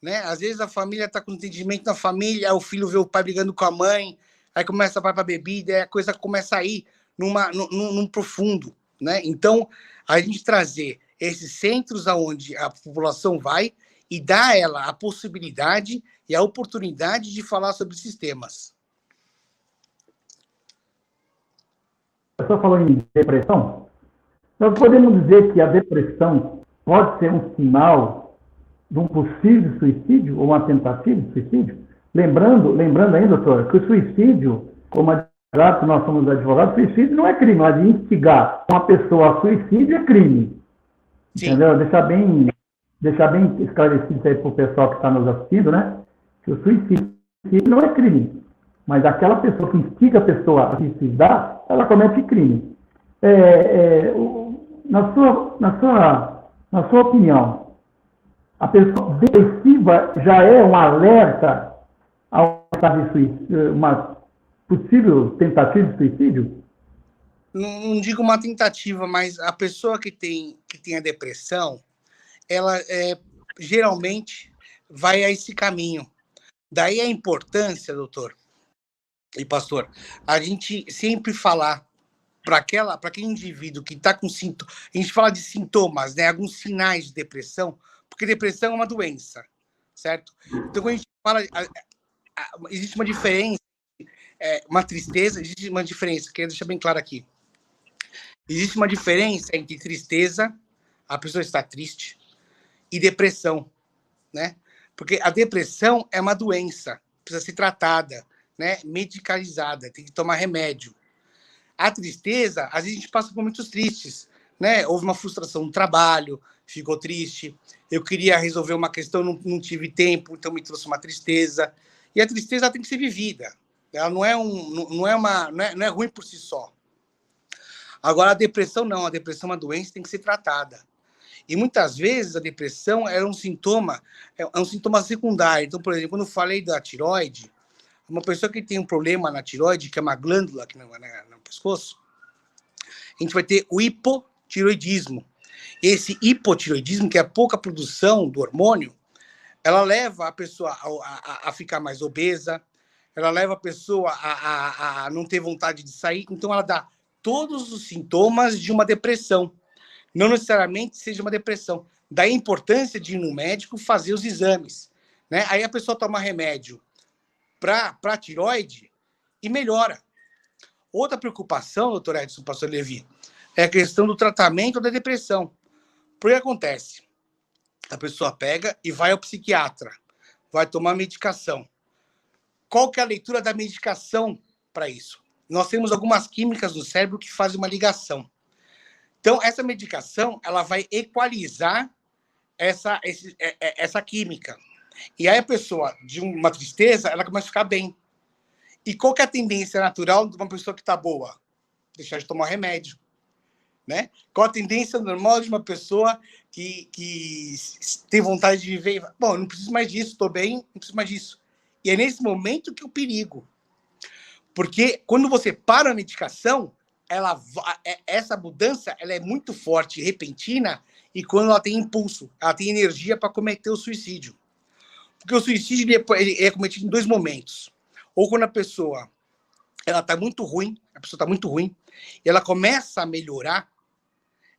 Speaker 2: né? Às vezes a família está com entendimento na família, o filho vê o pai brigando com a mãe, aí começa a vai para bebida, aí a coisa começa a ir num profundo, né? Então, a gente trazer esses centros aonde a população vai e dar a ela a possibilidade e a oportunidade de falar sobre esses temas.
Speaker 1: Eu estou falando em depressão. Nós podemos dizer que a depressão pode ser um sinal de um possível suicídio ou uma tentativa de suicídio? Lembrando ainda, doutor, que o suicídio, como advogado, nós somos advogados, suicídio não é crime, mas de instigar uma pessoa a suicídio é crime. Sim. Entendeu? Deixar bem esclarecido isso aí para o pessoal que está nos assistindo, né? Que o suicídio não é crime, mas aquela pessoa que instiga a pessoa a suicidar, ela comete crime. Na sua opinião, a pessoa depressiva já é um alerta ao uma possível tentativa de suicídio?
Speaker 2: Não digo uma tentativa, mas a pessoa que tem a depressão, ela geralmente vai a esse caminho. Daí a importância, doutor e pastor, a gente sempre falar para aquele indivíduo que está com sintomas, a gente fala de sintomas, né, alguns sinais de depressão, porque depressão é uma doença, certo? Então, quando a gente fala, existe uma diferença, uma tristeza, existe uma diferença, quero deixar bem claro aqui. Existe uma diferença entre tristeza, a pessoa está triste, e depressão, né? Porque a depressão é uma doença, precisa ser tratada, né? Medicalizada, tem que tomar remédio. A tristeza, às vezes a gente passa por momentos tristes, né? Houve uma frustração no trabalho, ficou triste, eu queria resolver uma questão, não tive tempo, então me trouxe uma tristeza. E a tristeza tem que ser vivida. Ela não é ruim por si só. Agora, a depressão não. A depressão é uma doença, tem que ser tratada. E muitas vezes a depressão é um sintoma secundário. Então, por exemplo, quando eu falei da tireoide, uma pessoa que tem um problema na tireoide, que é uma glândula aqui no pescoço, a gente vai ter o hipotireoidismo. Esse hipotireoidismo, que é a pouca produção do hormônio, ela leva a pessoa a ficar mais obesa, ela leva a pessoa a não ter vontade de sair, então ela dá todos os sintomas de uma depressão. Não necessariamente seja uma depressão. Daí a importância de ir no médico fazer os exames, né? Aí a pessoa toma remédio para a tireoide e melhora. Outra preocupação, doutor Edson, pastor Levi, é a questão do tratamento da depressão. Porque acontece? A pessoa pega e vai ao psiquiatra, vai tomar medicação. Qual que é a leitura da medicação para isso? Nós temos algumas químicas no cérebro que fazem uma ligação. Então, essa medicação, ela vai equalizar essa química. E aí a pessoa, de uma tristeza, ela começa a ficar bem. E qual que é a tendência natural de uma pessoa que está boa? Deixar de tomar remédio. Né? Qual a tendência normal de uma pessoa que tem vontade de viver? Bom, não preciso mais disso, estou bem, não preciso mais disso. E é nesse momento que o perigo. Porque quando você para a medicação, essa mudança ela é muito forte, repentina, e quando ela tem impulso, ela tem energia para cometer o suicídio. Porque o suicídio ele é cometido em dois momentos. Ou quando a pessoa está muito ruim, e ela começa a melhorar,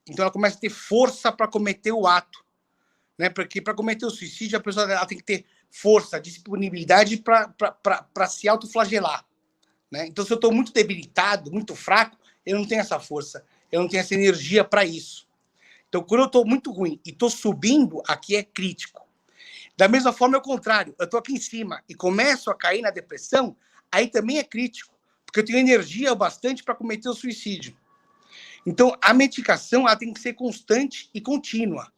Speaker 2: então ela começa a ter força para cometer o ato. Né? Porque para cometer o suicídio, a pessoa ela tem que ter força, disponibilidade para se autoflagelar. Né? Então, se eu estou muito debilitado, muito fraco, eu não tenho essa força, eu não tenho essa energia para isso. Então, quando eu estou muito ruim e estou subindo, aqui é crítico. Da mesma forma, é o contrário. Eu estou aqui em cima e começo a cair na depressão, aí também é crítico, porque eu tenho energia o bastante para cometer o suicídio. Então, a medicação ela tem que ser constante e contínua.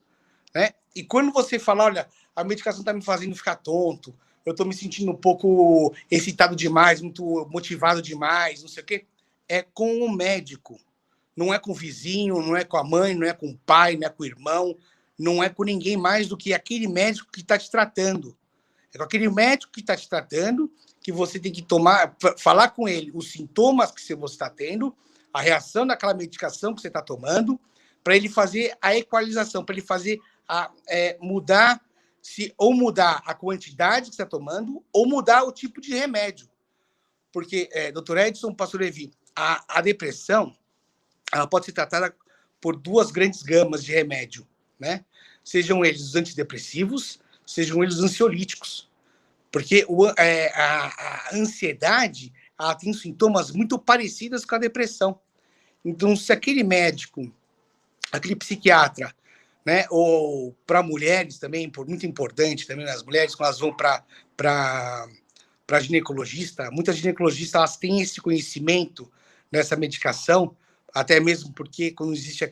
Speaker 2: Né? E quando você fala, olha, a medicação está me fazendo ficar tonto, eu estou me sentindo um pouco excitado demais, muito motivado demais, não sei o quê, é com o médico. não é com o vizinho, não é com a mãe, não é com o pai, não é com o irmão, não é com ninguém mais do que aquele médico que está te tratando. É com aquele médico que está te tratando que você tem que falar com ele os sintomas que você está tendo, a reação daquela medicação que você está tomando, para ele fazer a equalização, para ele fazer mudar a quantidade que você está tomando ou mudar o tipo de remédio. Porque, Dr. Edson, pastor Levi, a depressão ela pode ser tratada por duas grandes gamas de remédio, né? Sejam eles os antidepressivos, sejam eles os ansiolíticos. Porque a ansiedade ela tem sintomas muito parecidos com a depressão. Então, se aquele médico, aquele psiquiatra, né, ou para mulheres também, muito importante também, as mulheres, quando elas vão para ginecologista, muitas ginecologistas elas têm esse conhecimento dessa medicação, até mesmo porque quando existe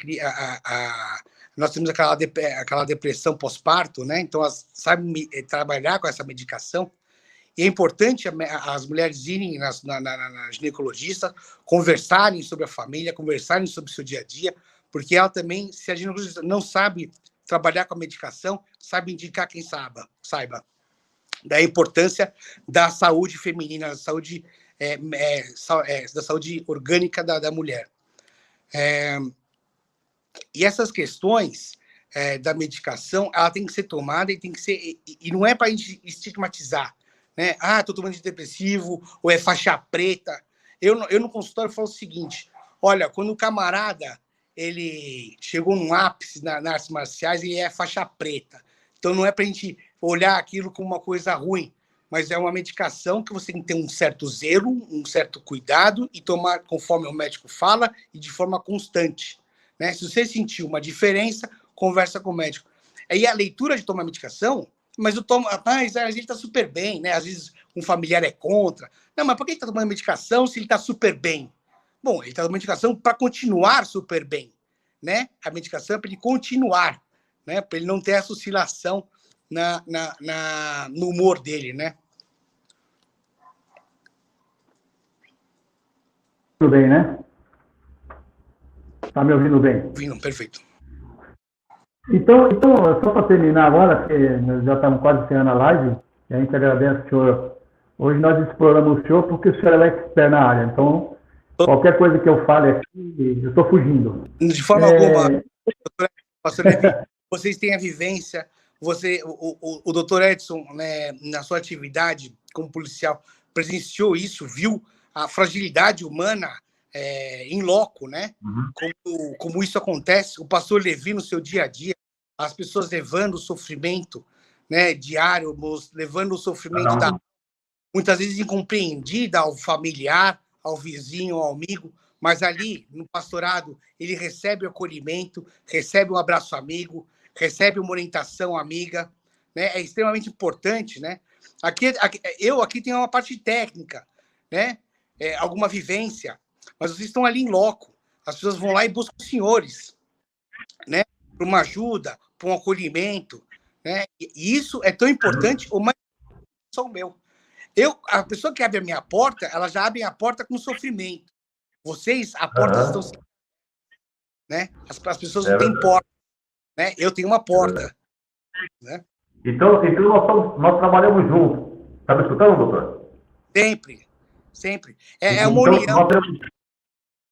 Speaker 2: nós temos aquela depressão pós-parto, né? Então elas sabem trabalhar com essa medicação. E é importante as mulheres irem na ginecologista, conversarem sobre a família, conversarem sobre o seu dia a dia, porque ela também, se a ginecologista não sabe trabalhar com a medicação, sabe indicar quem saiba. Da importância da saúde feminina, da saúde orgânica da mulher. E essas questões da medicação, ela tem que ser tomada e não é para a gente estigmatizar, né? Estou tomando antidepressivo, ou é faixa preta. Eu no consultório falo o seguinte, olha, quando o camarada ele chegou num ápice nas artes marciais, ele é faixa preta. Então não é para a gente olhar aquilo como uma coisa ruim, mas é uma medicação que você tem que ter um certo zelo, um certo cuidado e tomar conforme o médico fala e de forma constante, né? Se você sentir uma diferença, conversa com o médico. Aí a leitura de tomar medicação, mas eu tomo, mas a gente está super bem, né? Às vezes um familiar é contra. Não, mas por que ele está tomando medicação se ele está super bem? Bom, ele está tomando medicação para continuar super bem, né? A medicação é para ele continuar, né? Para ele não ter essa oscilação no humor dele, né?
Speaker 1: Tudo bem, né? Tá me ouvindo bem?
Speaker 2: Ouvindo, perfeito.
Speaker 1: Então, só para terminar agora, porque nós já estamos quase encerrando a live, e a gente agradece o senhor. Hoje nós exploramos o senhor porque o senhor é expert na área, então qualquer coisa que eu fale aqui, eu estou fugindo.
Speaker 2: De forma alguma, pastor Levi, vocês têm a vivência, o doutor Edson, né, na sua atividade como policial, presenciou isso, viu a fragilidade humana em loco, né? Uhum. Como isso acontece, o pastor Levi no seu dia a dia, as pessoas levando o sofrimento, né, diário, levando o sofrimento muitas vezes incompreendida ao familiar, ao vizinho, ao amigo, mas ali no pastorado ele recebe o acolhimento, recebe um abraço amigo, recebe uma orientação amiga, né? É extremamente importante, né? Eu aqui tenho uma parte técnica, né? Alguma vivência, mas vocês estão ali em loco. As pessoas vão lá e buscam os senhores, né? Para uma ajuda, para um acolhimento, né? E isso é tão importante, ou mais só o meu. A pessoa que abre a minha porta, ela já abre a porta com sofrimento. Vocês, a porta estão sem, né? As pessoas não têm porta, né? Eu tenho uma porta, né?
Speaker 4: Então nós trabalhamos juntos. Está me escutando, doutor?
Speaker 2: Sempre. É uma união.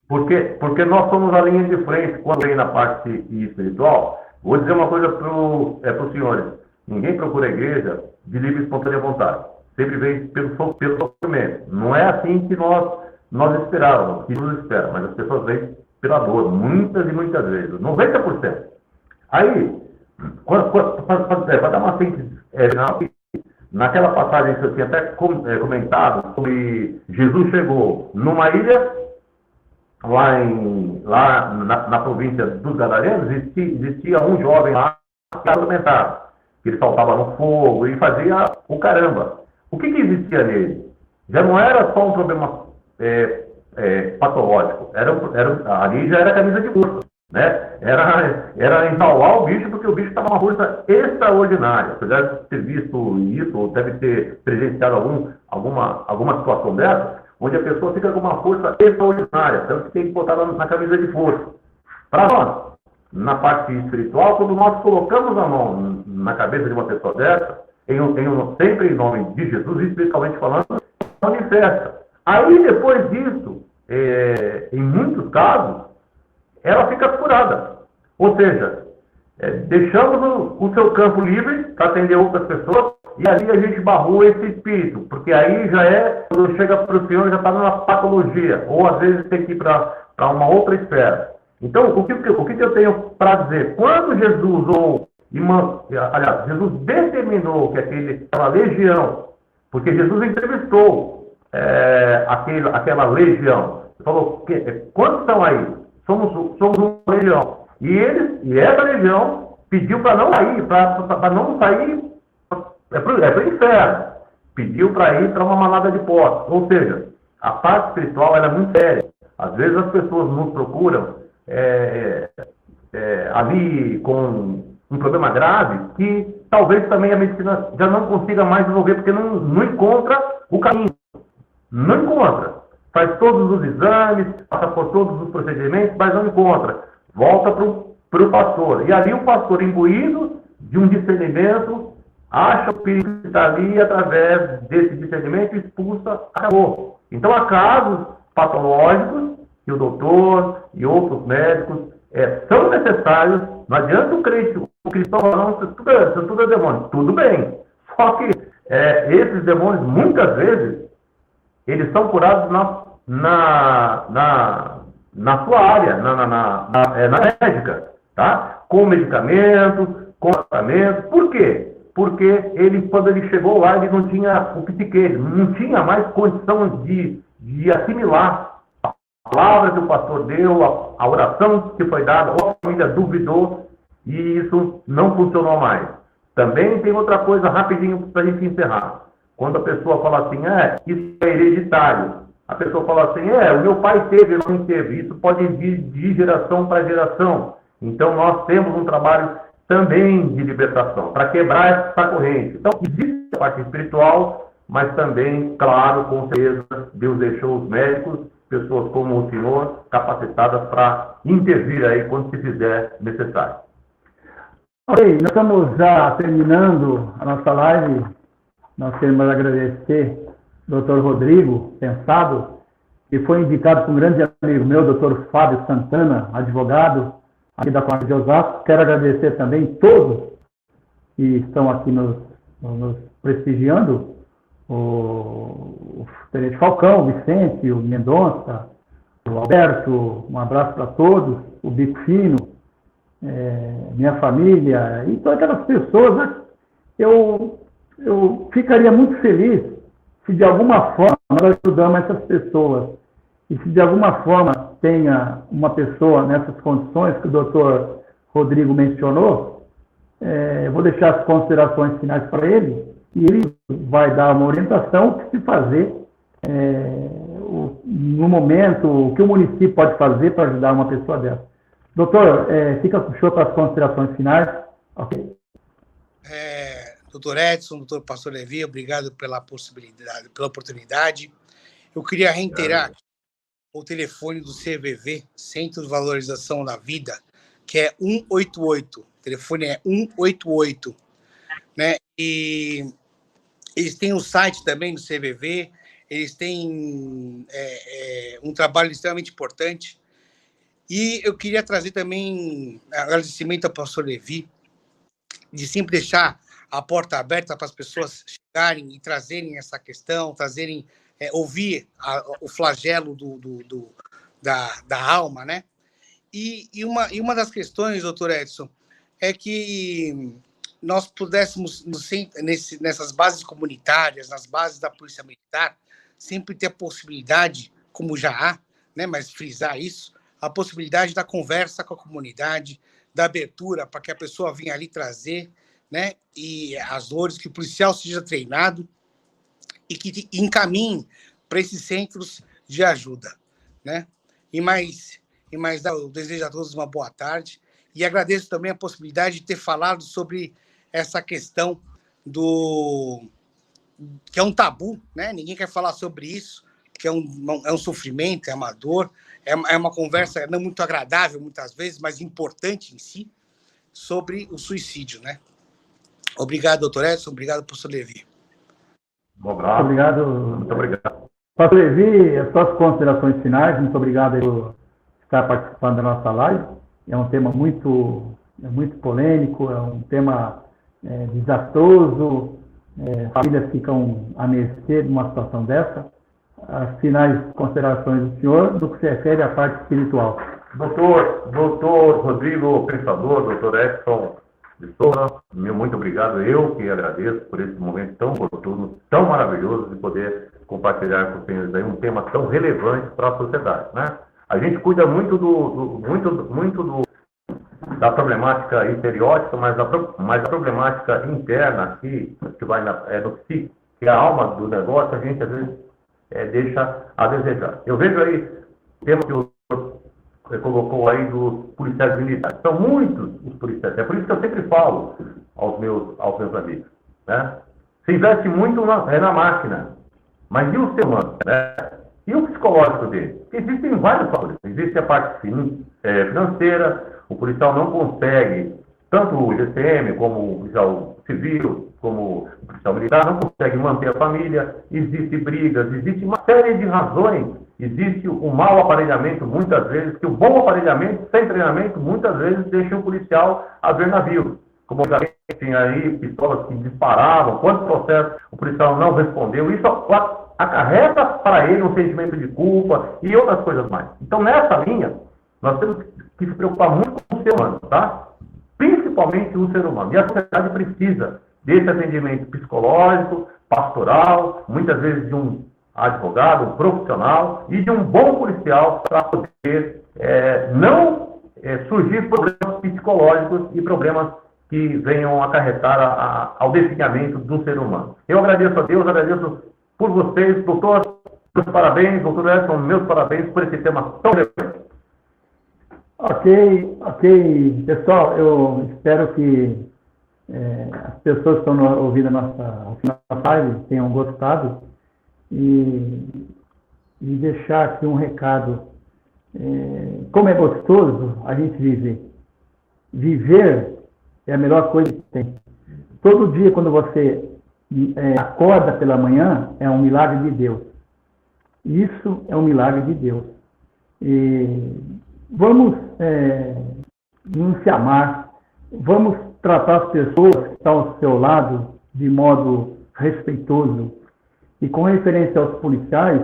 Speaker 4: Porque nós somos a linha de frente quando vem na parte espiritual. Vou dizer uma coisa para os senhores. Ninguém procura a igreja de livre e espontânea vontade. Sempre vem pelo sofrimento. Não é assim que nós esperávamos, que nos espera, mas as pessoas vêm pela dor, muitas e muitas vezes, 90%. Aí, para dar uma síntese, naquela passagem que eu tinha até comentado sobre Jesus chegou numa ilha, lá na província dos Gadarenos, existia um jovem lá que era atormentado, que ele saltava no fogo e fazia o caramba. O que existia nele? Já não era só um problema patológico, ali já era camisa de força, né? Era entalvar o bicho, porque o bicho estava uma força extraordinária. Você deve ter visto isso, ou deve ter presenciado alguma situação dessa. onde a pessoa fica com uma força extraordinária, tanto que tem que botar na camisa de força. Para nós, na parte espiritual, quando nós colocamos a mão na cabeça de uma pessoa dessa, sempre em nome de Jesus, espiritualmente falando, manifesta. Aí, depois disso, em muitos casos, ela fica curada. Ou seja, deixamos o seu campo livre para atender outras pessoas, e ali a gente barrou esse espírito, porque aí já quando chega para o Senhor, já está numa patologia, ou às vezes tem que ir para uma outra esfera. Então, o que eu tenho para dizer? Quando Jesus Jesus determinou que aquela legião, porque Jesus entrevistou aquela legião, falou, quantos estão aí? Somos uma legião. E essa legião pediu para não sair, para não sair para o inferno. Pediu para ir para uma manada de porcos. Ou seja, a parte espiritual ela é muito séria. Às vezes as pessoas nos procuram ali com um problema grave que talvez também a medicina já não consiga mais resolver, porque não encontra o caminho. Não encontra. Faz todos os exames, passa por todos os procedimentos, mas não encontra. Volta para o pastor. E ali o pastor, imbuído de um discernimento, acha o espírito que está ali e através desse discernimento expulsa, acabou. Então há casos patológicos que o doutor e outros médicos são necessários. Não adianta o cristão falando isso tudo é demônio. Tudo bem. Só que esses demônios, muitas vezes, eles são curados na sua área, na médica, tá? Com medicamentos, com tratamento. Por quê? Porque quando ele chegou lá, ele não tinha o psique, não tinha mais condição de assimilar a palavra que o pastor deu, a oração que foi dada, ou a família duvidou, e isso não funcionou mais. Também tem outra coisa rapidinho para a gente encerrar. Quando a pessoa fala assim, isso é hereditário. A pessoa fala assim, o meu pai teve, eu não teve. Isso pode vir de geração para geração. Então, nós temos um trabalho também de libertação, para quebrar essa corrente. Então, existe a parte espiritual, mas também, claro, com certeza, Deus deixou os médicos, pessoas como o senhor, capacitadas para intervir aí quando se fizer necessário.
Speaker 1: Ok, nós estamos já terminando a nossa live. Nós queremos agradecer ao Dr. Rodrigo Pensado, que foi indicado por um grande amigo meu, Dr. Fábio Santana, advogado aqui da Comarca de Osasco. Quero agradecer também todos que estão aqui nos prestigiando, o Tenente Falcão, o Vicente, o Mendonça, o Alberto, um abraço para todos, o Bico Fino, minha família e todas aquelas pessoas. Né? Eu ficaria muito feliz se de alguma forma nós ajudamos essas pessoas e se de alguma forma tenha uma pessoa nessas condições que o doutor Rodrigo mencionou, eu vou deixar as considerações finais para ele e ele vai dar uma orientação o que se fazer no momento, o que o município pode fazer para ajudar uma pessoa dessa. Doutor, fica com o senhor para as considerações finais. Ok.
Speaker 2: Doutor Edson, doutor Pastor Levi, obrigado pela possibilidade, pela oportunidade. Eu queria reiterar o telefone do CVV, Centro de Valorização da Vida, que é 188. O telefone é 188. Né? E eles têm um site também do CVV, eles têm um trabalho extremamente importante. E eu queria trazer também agradecimento ao pastor Levi, de sempre deixar a porta aberta para as pessoas chegarem e trazerem essa questão, ouvir o flagelo da alma, né? E uma das questões, doutor Edson, é que nós pudéssemos, nessas bases comunitárias, nas bases da Polícia Militar, sempre ter a possibilidade, como já há, né, mas frisar isso, a possibilidade da conversa com a comunidade, da abertura para que a pessoa venha ali trazer, né, e as dores, que o policial seja treinado e que encaminhe para esses centros de ajuda, né? E mais eu desejo a todos uma boa tarde e agradeço também a possibilidade de ter falado sobre essa questão que é um tabu, né? Ninguém quer falar sobre isso, que é um sofrimento, é uma dor, é uma conversa não muito agradável muitas vezes, mas importante em si, sobre o suicídio, né? Obrigado, doutor Edson. Obrigado, professor Levi.
Speaker 4: Um abraço.
Speaker 1: Obrigado.
Speaker 4: Muito obrigado.
Speaker 1: Pastor Levi, as suas considerações finais. Muito obrigado por estar participando da nossa live. É um tema muito polêmico, é um tema desastroso. Famílias ficam à mercê de uma situação dessa. As finais considerações do senhor, do que se refere à parte espiritual.
Speaker 4: Doutor Rodrigo, pensador, doutor Edson de Souza, muito obrigado. Eu que agradeço por esse momento tão oportuno, tão maravilhoso de poder compartilhar com os senhores aí um tema tão relevante para a sociedade, né? A gente cuida muito da problemática estereótica, mas a problemática interna aqui, que vai no psique, que é a alma do negócio, a gente às vezes deixa a desejar. Eu vejo aí o tema que o colocou aí dos policiais militares. São muitos os policiais. É por isso que eu sempre falo aos meus amigos, né? Se investe muito na máquina, mas e o ser humano, né? E o psicológico dele? Existem vários fatores. Existe a parte financeira, o policial não consegue, tanto o GCM como o policial civil, como o policial militar, não consegue manter a família, existem brigas, existe uma série de razões. Existe o mau aparelhamento, muitas vezes, que o bom aparelhamento, sem treinamento, muitas vezes deixa o policial a ver navios. Como tem aí pistolas que disparavam, quantos processos o policial não respondeu, isso acarreta para ele um sentimento de culpa e outras coisas mais. Então, nessa linha, nós temos que se preocupar muito com o ser humano, tá? Principalmente o ser humano. E a sociedade precisa desse atendimento psicológico, pastoral, muitas vezes de um advogado, um profissional e de um bom policial para poder não surgir problemas psicológicos e problemas que venham acarretar ao definhamento do ser humano. Eu agradeço a Deus, agradeço por vocês, doutor, meus parabéns, doutor Edson, meus parabéns por esse tema tão relevante.
Speaker 1: Ok. Pessoal, eu espero que as pessoas que estão ouvindo a nossa live tenham gostado. E deixar aqui um recado. Como é gostoso a gente viver. Viver é a melhor coisa que tem. Todo dia, quando você acorda pela manhã, é um milagre de Deus. Isso é um milagre de Deus. E vamos nos amar, vamos tratar as pessoas que estão ao seu lado de modo respeitoso. E com referência aos policiais,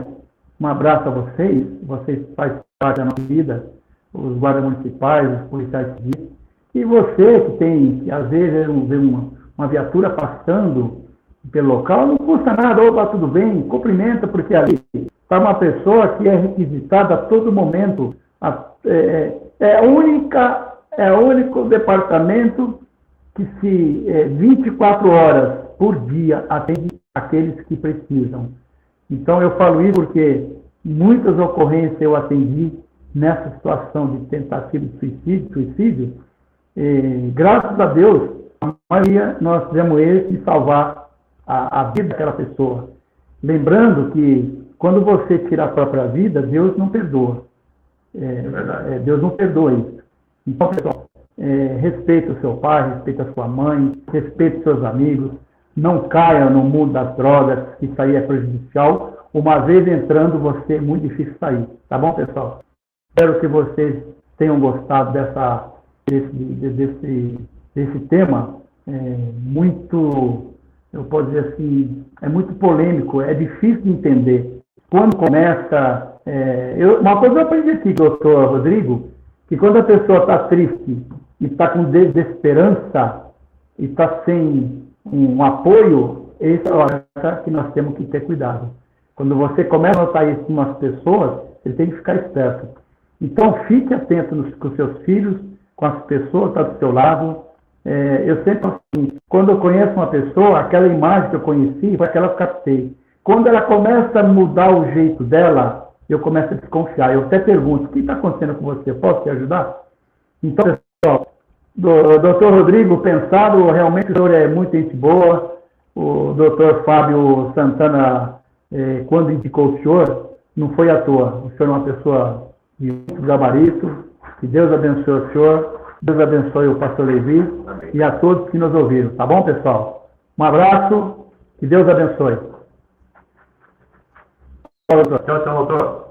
Speaker 1: um abraço a vocês fazem parte da nossa vida, os guardas municipais, os policiais civis. E você que tem, que às vezes vê uma viatura passando pelo local, não custa nada, opa, tudo bem, cumprimenta, porque ali está uma pessoa que é requisitada a todo momento. É o único departamento que 24 horas por dia atende aqueles que precisam. Então, eu falo isso porque muitas ocorrências eu atendi nessa situação de tentativa de suicídio. Graças a Deus, a maioria nós fizemos esse salvar a vida daquela pessoa. Lembrando que quando você tira a própria vida, Deus não perdoa. Deus não perdoa isso. Então, pessoal, respeita o seu pai, respeita a sua mãe, respeita os seus amigos, não caia no mundo das drogas, que isso aí é prejudicial. Uma vez entrando, você é muito difícil sair. Tá bom, pessoal? Espero que vocês tenham gostado desse tema. Muito, eu posso dizer assim, é muito polêmico, é difícil de entender. Quando começa... uma coisa eu aprendi aqui, doutor Rodrigo, que quando a pessoa está triste e está com desesperança e está sem um apoio, essa é a hora que nós temos que ter cuidado. Quando você começa a notar isso em umas pessoas, você tem que ficar esperto. Então, fique atento com os seus filhos, com as pessoas que estão do seu lado. Eu sempre, assim, quando eu conheço uma pessoa, aquela imagem que eu conheci foi aquela que eu captei. Quando ela começa a mudar o jeito dela, eu começo a desconfiar. Eu até pergunto, o que está acontecendo com você? Posso te ajudar? Então, pessoal, doutor Rodrigo, pensado, realmente o senhor é muito gente boa. O doutor Fábio Santana, quando indicou o senhor, não foi à toa. O senhor é uma pessoa de muito gabarito. Que Deus abençoe o senhor. Deus abençoe o pastor Levi.
Speaker 4: Amém.
Speaker 1: E a todos que nos ouviram. Tá bom, pessoal? Um abraço. Que Deus abençoe.
Speaker 4: Tchau, doutor.